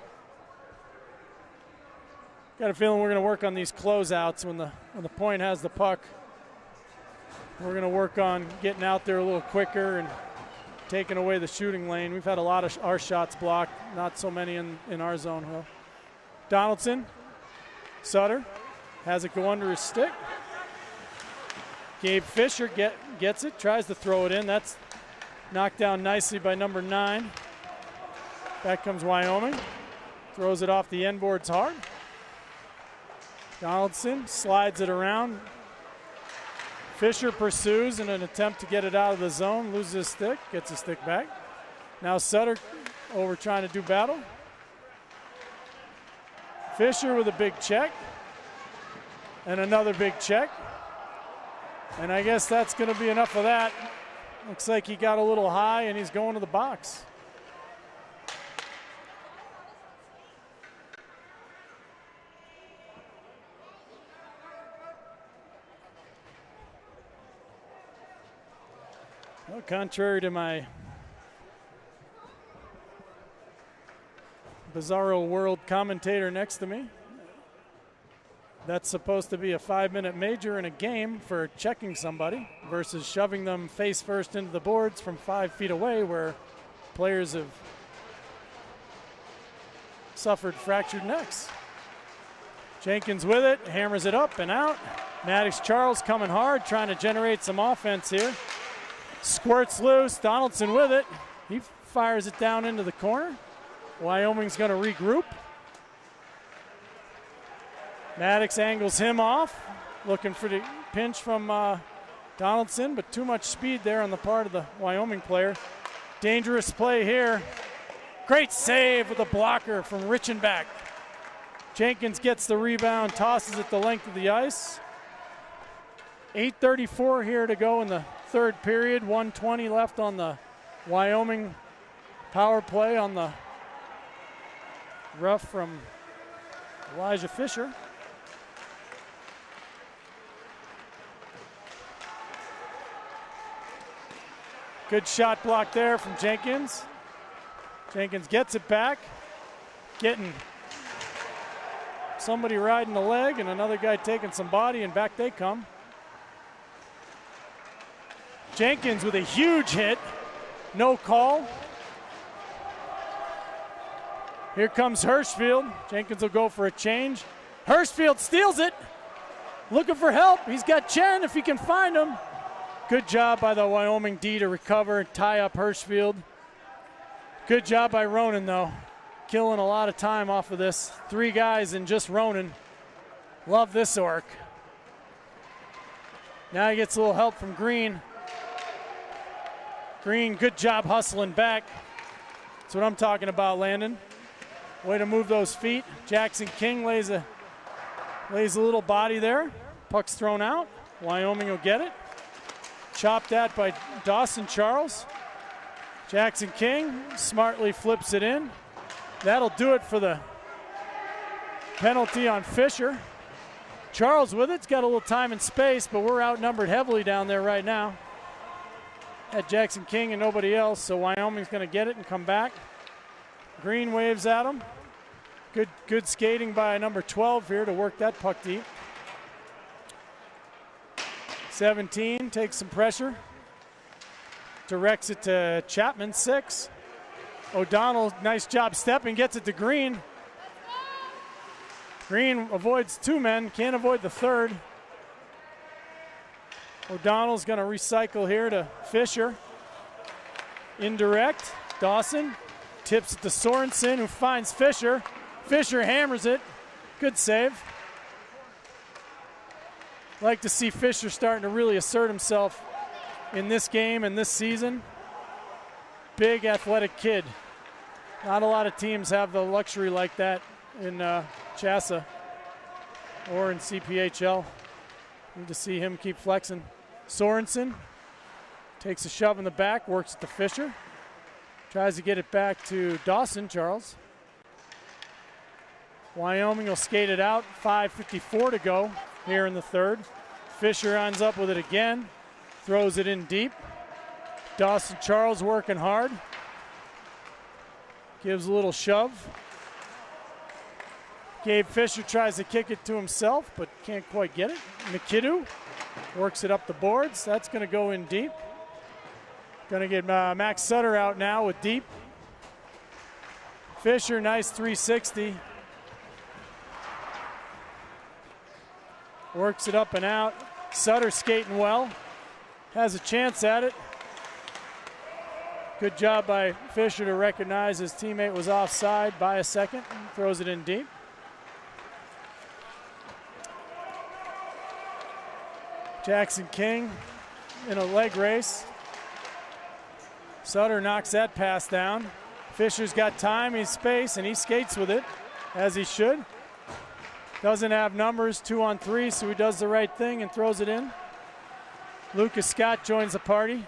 Got a feeling we're going to work on these closeouts when the point has the puck. We're going to work on getting out there a little quicker and taking away the shooting lane. We've had a lot of our shots blocked, not so many in our zone. Well, Donaldson, Sutter, has it go under his stick. Gabe Fisher gets it, tries to throw it in. That's knocked down nicely by number 9. Back comes Wyoming. Throws it off the end boards hard. Donaldson slides it around. Fisher pursues in an attempt to get it out of the zone, loses his stick, gets his stick back. Now Sutter over trying to do battle. Fisher with a big check. And another big check. And I guess that's going to be enough of that. Looks like he got a little high and he's going to the box. Well, contrary to my bizarro world commentator next to me, that's supposed to be a 5-minute major in a game for checking somebody versus shoving them face first into the boards from 5 feet away where players have suffered fractured necks. Jenkins with it, hammers it up and out. Maddox Charles coming hard, trying to generate some offense here. Squirts loose, Donaldson with it. He fires it down into the corner. Wyoming's going to regroup. Maddox angles him off, looking for the pinch from Donaldson, but too much speed there on the part of the Wyoming player. Dangerous play here. Great save with a blocker from Richenbach. Jenkins gets the rebound, tosses it the length of the ice. 8:34 here to go in the third period. 1:20 left on the Wyoming power play on the rough from Elijah Fisher. Good shot block there from Jenkins. Jenkins gets it back, getting somebody riding the leg and another guy taking some body, and back they come. Jenkins with a huge hit, no call. Here comes Hirschfield. Jenkins will go for a change. Hirschfield steals it, looking for help. He's got Chen if he can find him. Good job by the Wyoming D to recover and tie up Hirschfield. Good job by Ronan, though. Killing a lot of time off of this. 3 guys and just Ronan. Love this orc. Now he gets a little help from Green. Green, good job hustling back. That's what I'm talking about, Landon. Way to move those feet. Jackson King lays a little body there. Puck's thrown out. Wyoming will get it. Chopped at by Dawson Charles. Jackson King smartly flips it in. That'll do it for the penalty on Fisher. Charles with it's got a little time and space, but we're outnumbered heavily down there right now. At Jackson King and nobody else, so Wyoming's going to get it and come back. Green waves at him. Good skating by number 12 here to work that puck deep. 17 takes some pressure. Directs it to Chapman, 6. O'Donnell, nice job stepping, gets it to Green. Green avoids 2 men, can't avoid the third. O'Donnell's going to recycle here to Fisher. Indirect, Dawson tips it to Sorensen, who finds Fisher. Fisher hammers it, good save. Like to see Fisher starting to really assert himself in this game and this season. Big athletic kid. Not a lot of teams have the luxury like that in CHSA or in CPHL. Need to see him keep flexing. Sorensen takes a shove in the back, works it to Fisher. Tries to get it back to Dawson Charles. Wyoming will skate it out. 5:54 to go here in the third. Fisher ends up with it again. Throws it in deep. Dawson Charles working hard. Gives a little shove. Gabe Fisher tries to kick it to himself, but can't quite get it. Mackinnon works it up the boards. That's going to go in deep. Going to get Max Sutter out now with deep. Fisher, nice 360. Works it up and out. Sutter skating well. Has a chance at it. Good job by Fisher to recognize his teammate was offside by a second. Throws it in deep. Jackson King in a leg race. Sutter knocks that pass down. Fisher's got time, he's space, and he skates with it, as he should. Doesn't have numbers, 2-on-3, so he does the right thing and throws it in. Lucas Scott joins the party.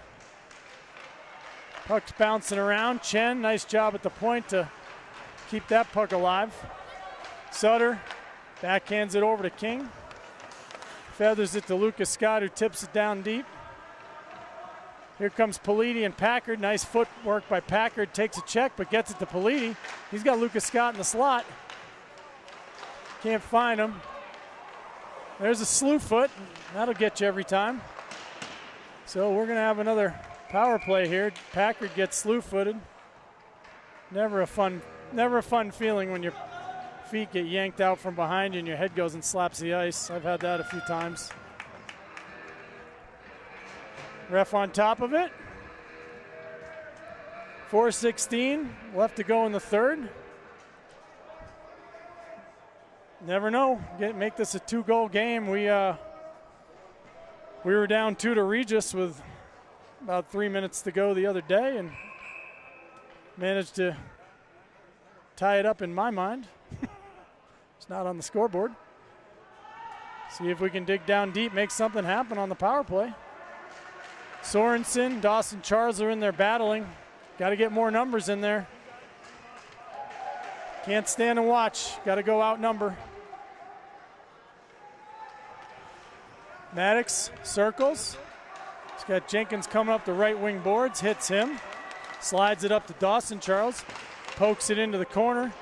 Puck's bouncing around. Chen, nice job at the point to keep that puck alive. Sutter backhands it over to King. Feathers it to Lucas Scott, who tips it down deep. Here comes Politi and Packard. Nice footwork by Packard. Takes a check, but gets it to Politi. He's got Lucas Scott in the slot. Can't find him. There's a slew foot. That'll get you every time. So we're going to have another power play here. Packard gets slew-footed. Never a fun feeling when your feet get yanked out from behind you and your head goes and slaps the ice. I've had that a few times. Ref on top of it. 4:16 left to go in the third. Never know. Make this a 2-goal game. We were down 2 to Regis with about 3 minutes to go the other day and managed to tie it up in my mind. It's not on the scoreboard. See if we can dig down deep, make something happen on the power play. Sorensen, Dawson Charles are in there battling. Got to get more numbers in there. Can't stand and watch. Got to go outnumber. Maddox circles. He's got Jenkins coming up the right wing boards, hits him. Slides it up to Dawson Charles. Pokes it into the corner.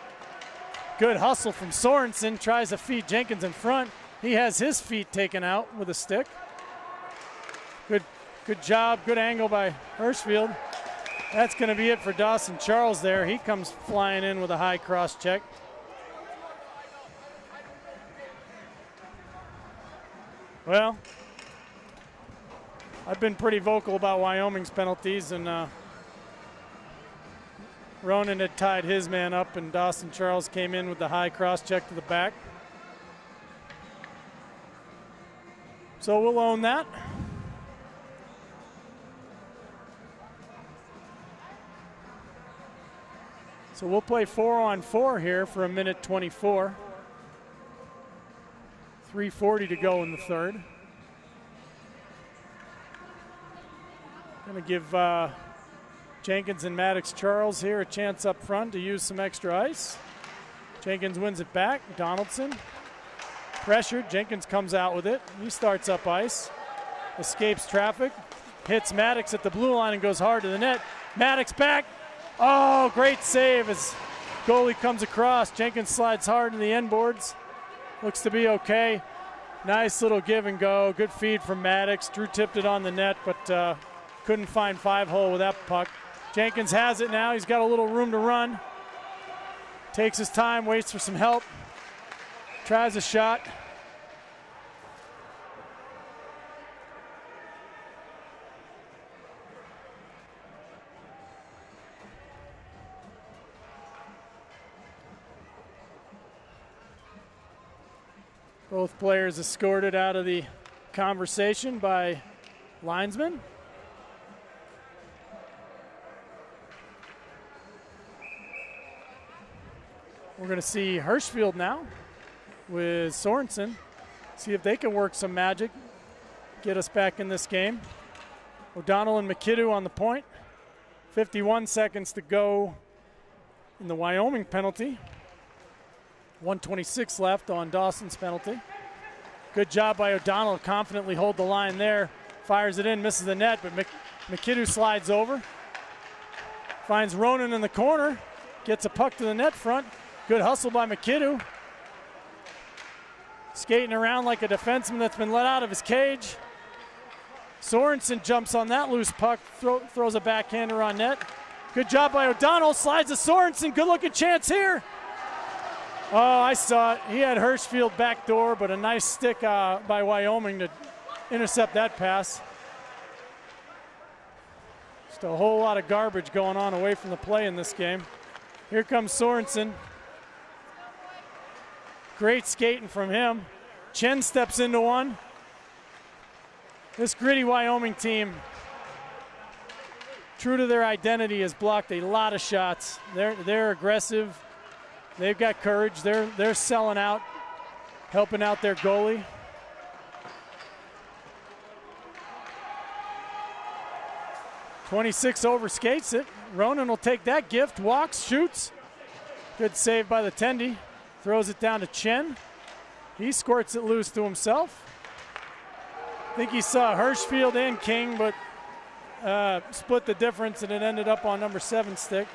Good hustle from Sorensen. Tries to feed Jenkins in front. He has his feet taken out with a stick. Good job, good angle by Hirschfield. That's going to be it for Dawson Charles there. He comes flying in with a high cross check. Well, I've been pretty vocal about Wyoming's penalties, and Ronan had tied his man up, and Dawson Charles came in with the high cross check to the back. So we'll own that. So we'll play 4-on-4 here for 1:24. 3:40 to go in the third. Going to give Jenkins and Maddox Charles here a chance up front to use some extra ice. Jenkins wins it back. Donaldson pressured. Jenkins comes out with it. He starts up ice. Escapes traffic. Hits Maddox at the blue line and goes hard to the net. Maddox back. Oh, great save as goalie comes across. Jenkins slides hard in the end boards. Looks to be okay. Nice little give and go. Good feed from Maddox. Drew tipped it on the net, but couldn't find 5-hole with that puck. Jenkins has it now. He's got a little room to run. Takes his time, waits for some help. Tries a shot. Both players escorted out of the conversation by linesmen. We're going to see Hirschfield now with Sorensen. See if they can work some magic, get us back in this game. O'Donnell and Mackinnon on the point. 51 seconds to go in the Wyoming penalty. 1:26 left on Dawson's penalty. Good job by O'Donnell to confidently hold the line there. Fires it in, misses the net, but Mackinnon slides over. Finds Ronan in the corner. Gets a puck to the net front. Good hustle by Mackinnon. Skating around like a defenseman that's been let out of his cage. Sorensen jumps on that loose puck, throws a backhander on net. Good job by O'Donnell, slides to Sorensen, good looking chance here. Oh, I saw it. He had Hirschfield backdoor, but a nice stick by Wyoming to intercept that pass. Just a whole lot of garbage going on away from the play in this game. Here comes Sorensen. Great skating from him. Chen steps into one. This gritty Wyoming team, true to their identity, has blocked a lot of shots. They're aggressive. They've got courage. They're selling out, helping out their goalie. .26 overskates it. Ronan will take that gift, walks, shoots. Good save by the Tendy. Throws it down to Chen. He squirts it loose to himself. I think he saw Hirschfield and King, but split the difference, and it ended up on number 7 stick.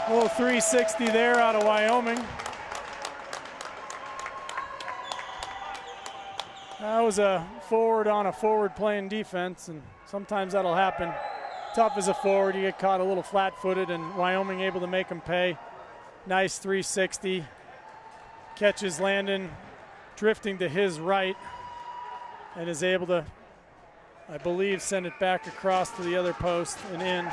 A little 360 there out of Wyoming. That was a forward on a forward playing defense, and sometimes that'll happen. Tough as a forward, you get caught a little flat-footed, and Wyoming able to make him pay. Nice 360. Catches Landon drifting to his right and is able to, I believe, send it back across to the other post and in.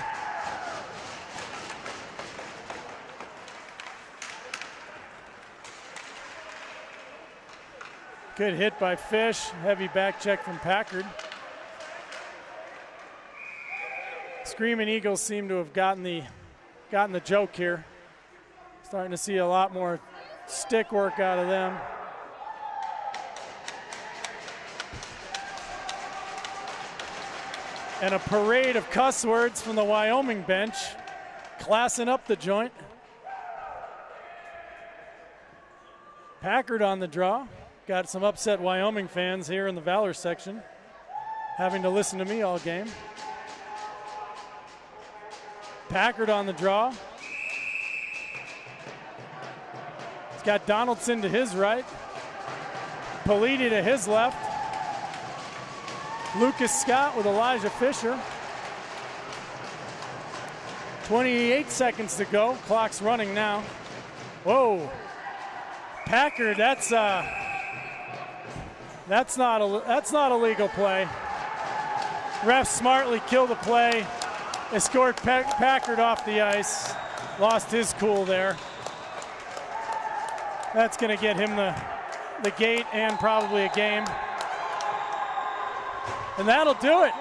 Good hit by Fish, heavy back check from Packard. Screaming Eagles seem to have gotten the joke here. Starting to see a lot more stick work out of them. And a parade of cuss words from the Wyoming bench, classing up the joint. Packard on the draw. Got some upset Wyoming fans here in the Valor section, having to listen to me all game. Packard on the draw. He's got Donaldson to his right. Politi to his left. Lucas Scott with Elijah Fisher. 28 seconds to go. Clock's running now. Whoa. Packard, that's not a legal play. Refs smartly killed the play. Escort Packard off the ice. Lost his cool there. That's going to get him the gate and probably a game. And that'll do it.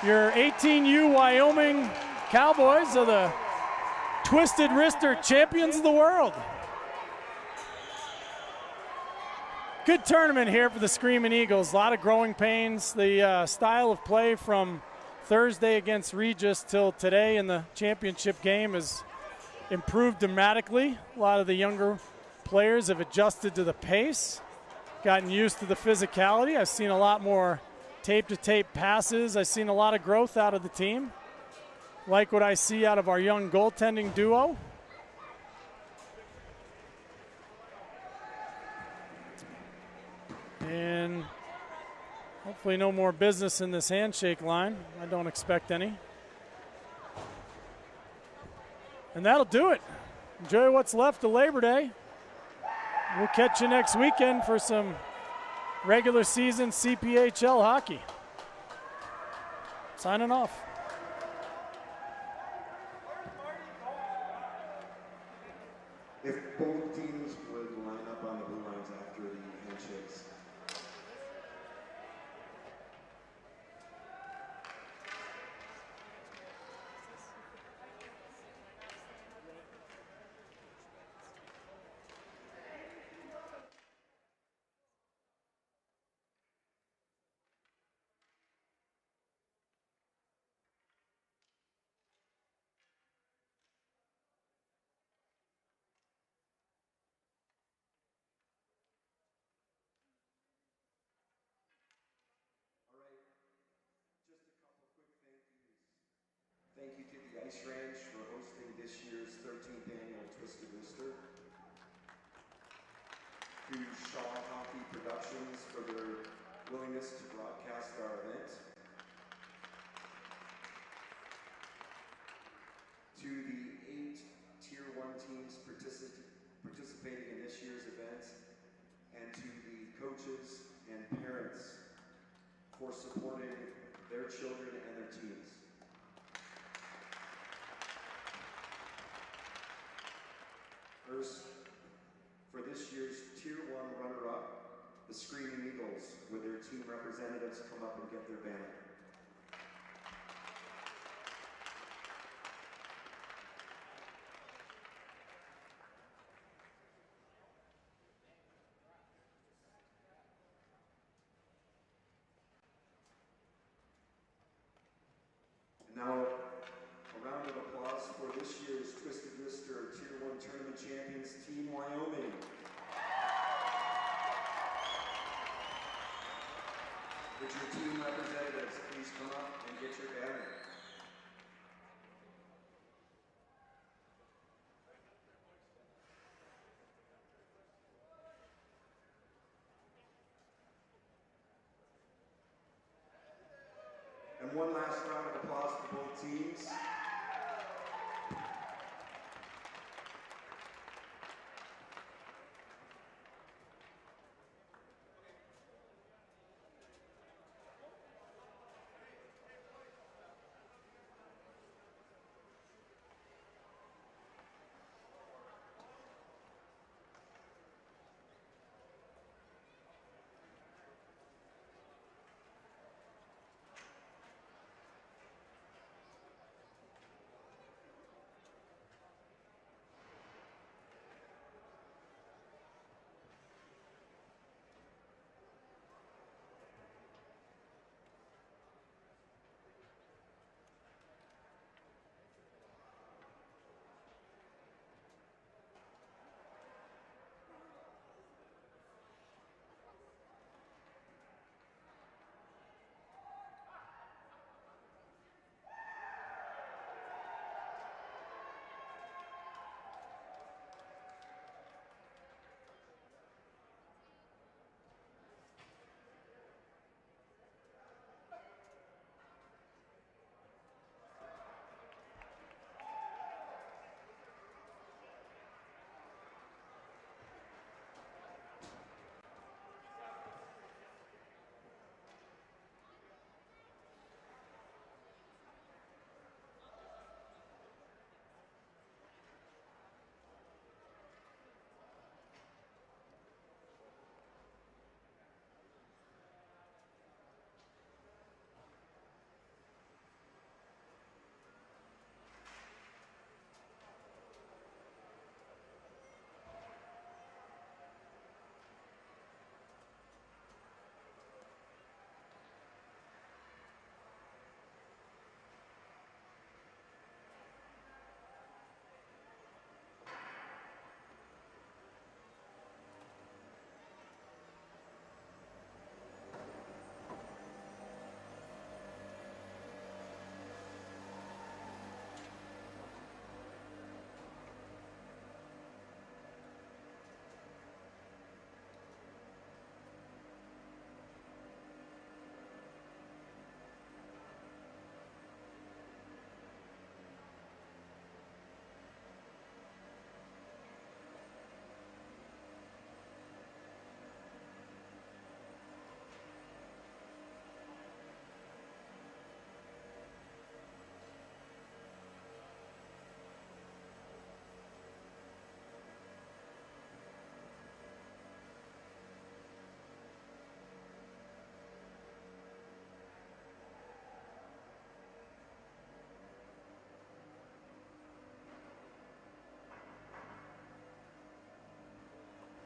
Your 18U Wyoming Cowboys are the Twisted Wrister champions of the world. Good tournament here for the Screaming Eagles. A lot of growing pains. The style of play from Thursday against Regis till today in the championship game has improved dramatically. A lot of the younger players have adjusted to the pace, gotten used to the physicality. I've seen a lot more tape-to-tape passes. I've seen a lot of growth out of the team. Like what I see out of our young goaltending duo. And hopefully no more business in this handshake line. I don't expect any. And that'll do it. Enjoy what's left of Labor Day. We'll catch you next weekend for some regular season CPHL hockey. Signing off. If both teams would line up on the blue lines after the handshakes. Thank you to the Ice Ranch for hosting this year's 13th annual Twisted Rooster. To Shaw Hockey Productions for their willingness to broadcast our event. To the 8 Tier 1 teams participating in this year's event, and to the coaches and parents for supporting their children and their teams. First, for this year's Tier 1 runner-up, the Screaming Eagles, where their team representatives come up and get their banner. Now, a round of applause for this year's Twisted Rooster Tier 1 Tournament Champions, Team Wyoming. Would your team representatives please come up and get your banner? And one last round of applause for both teams.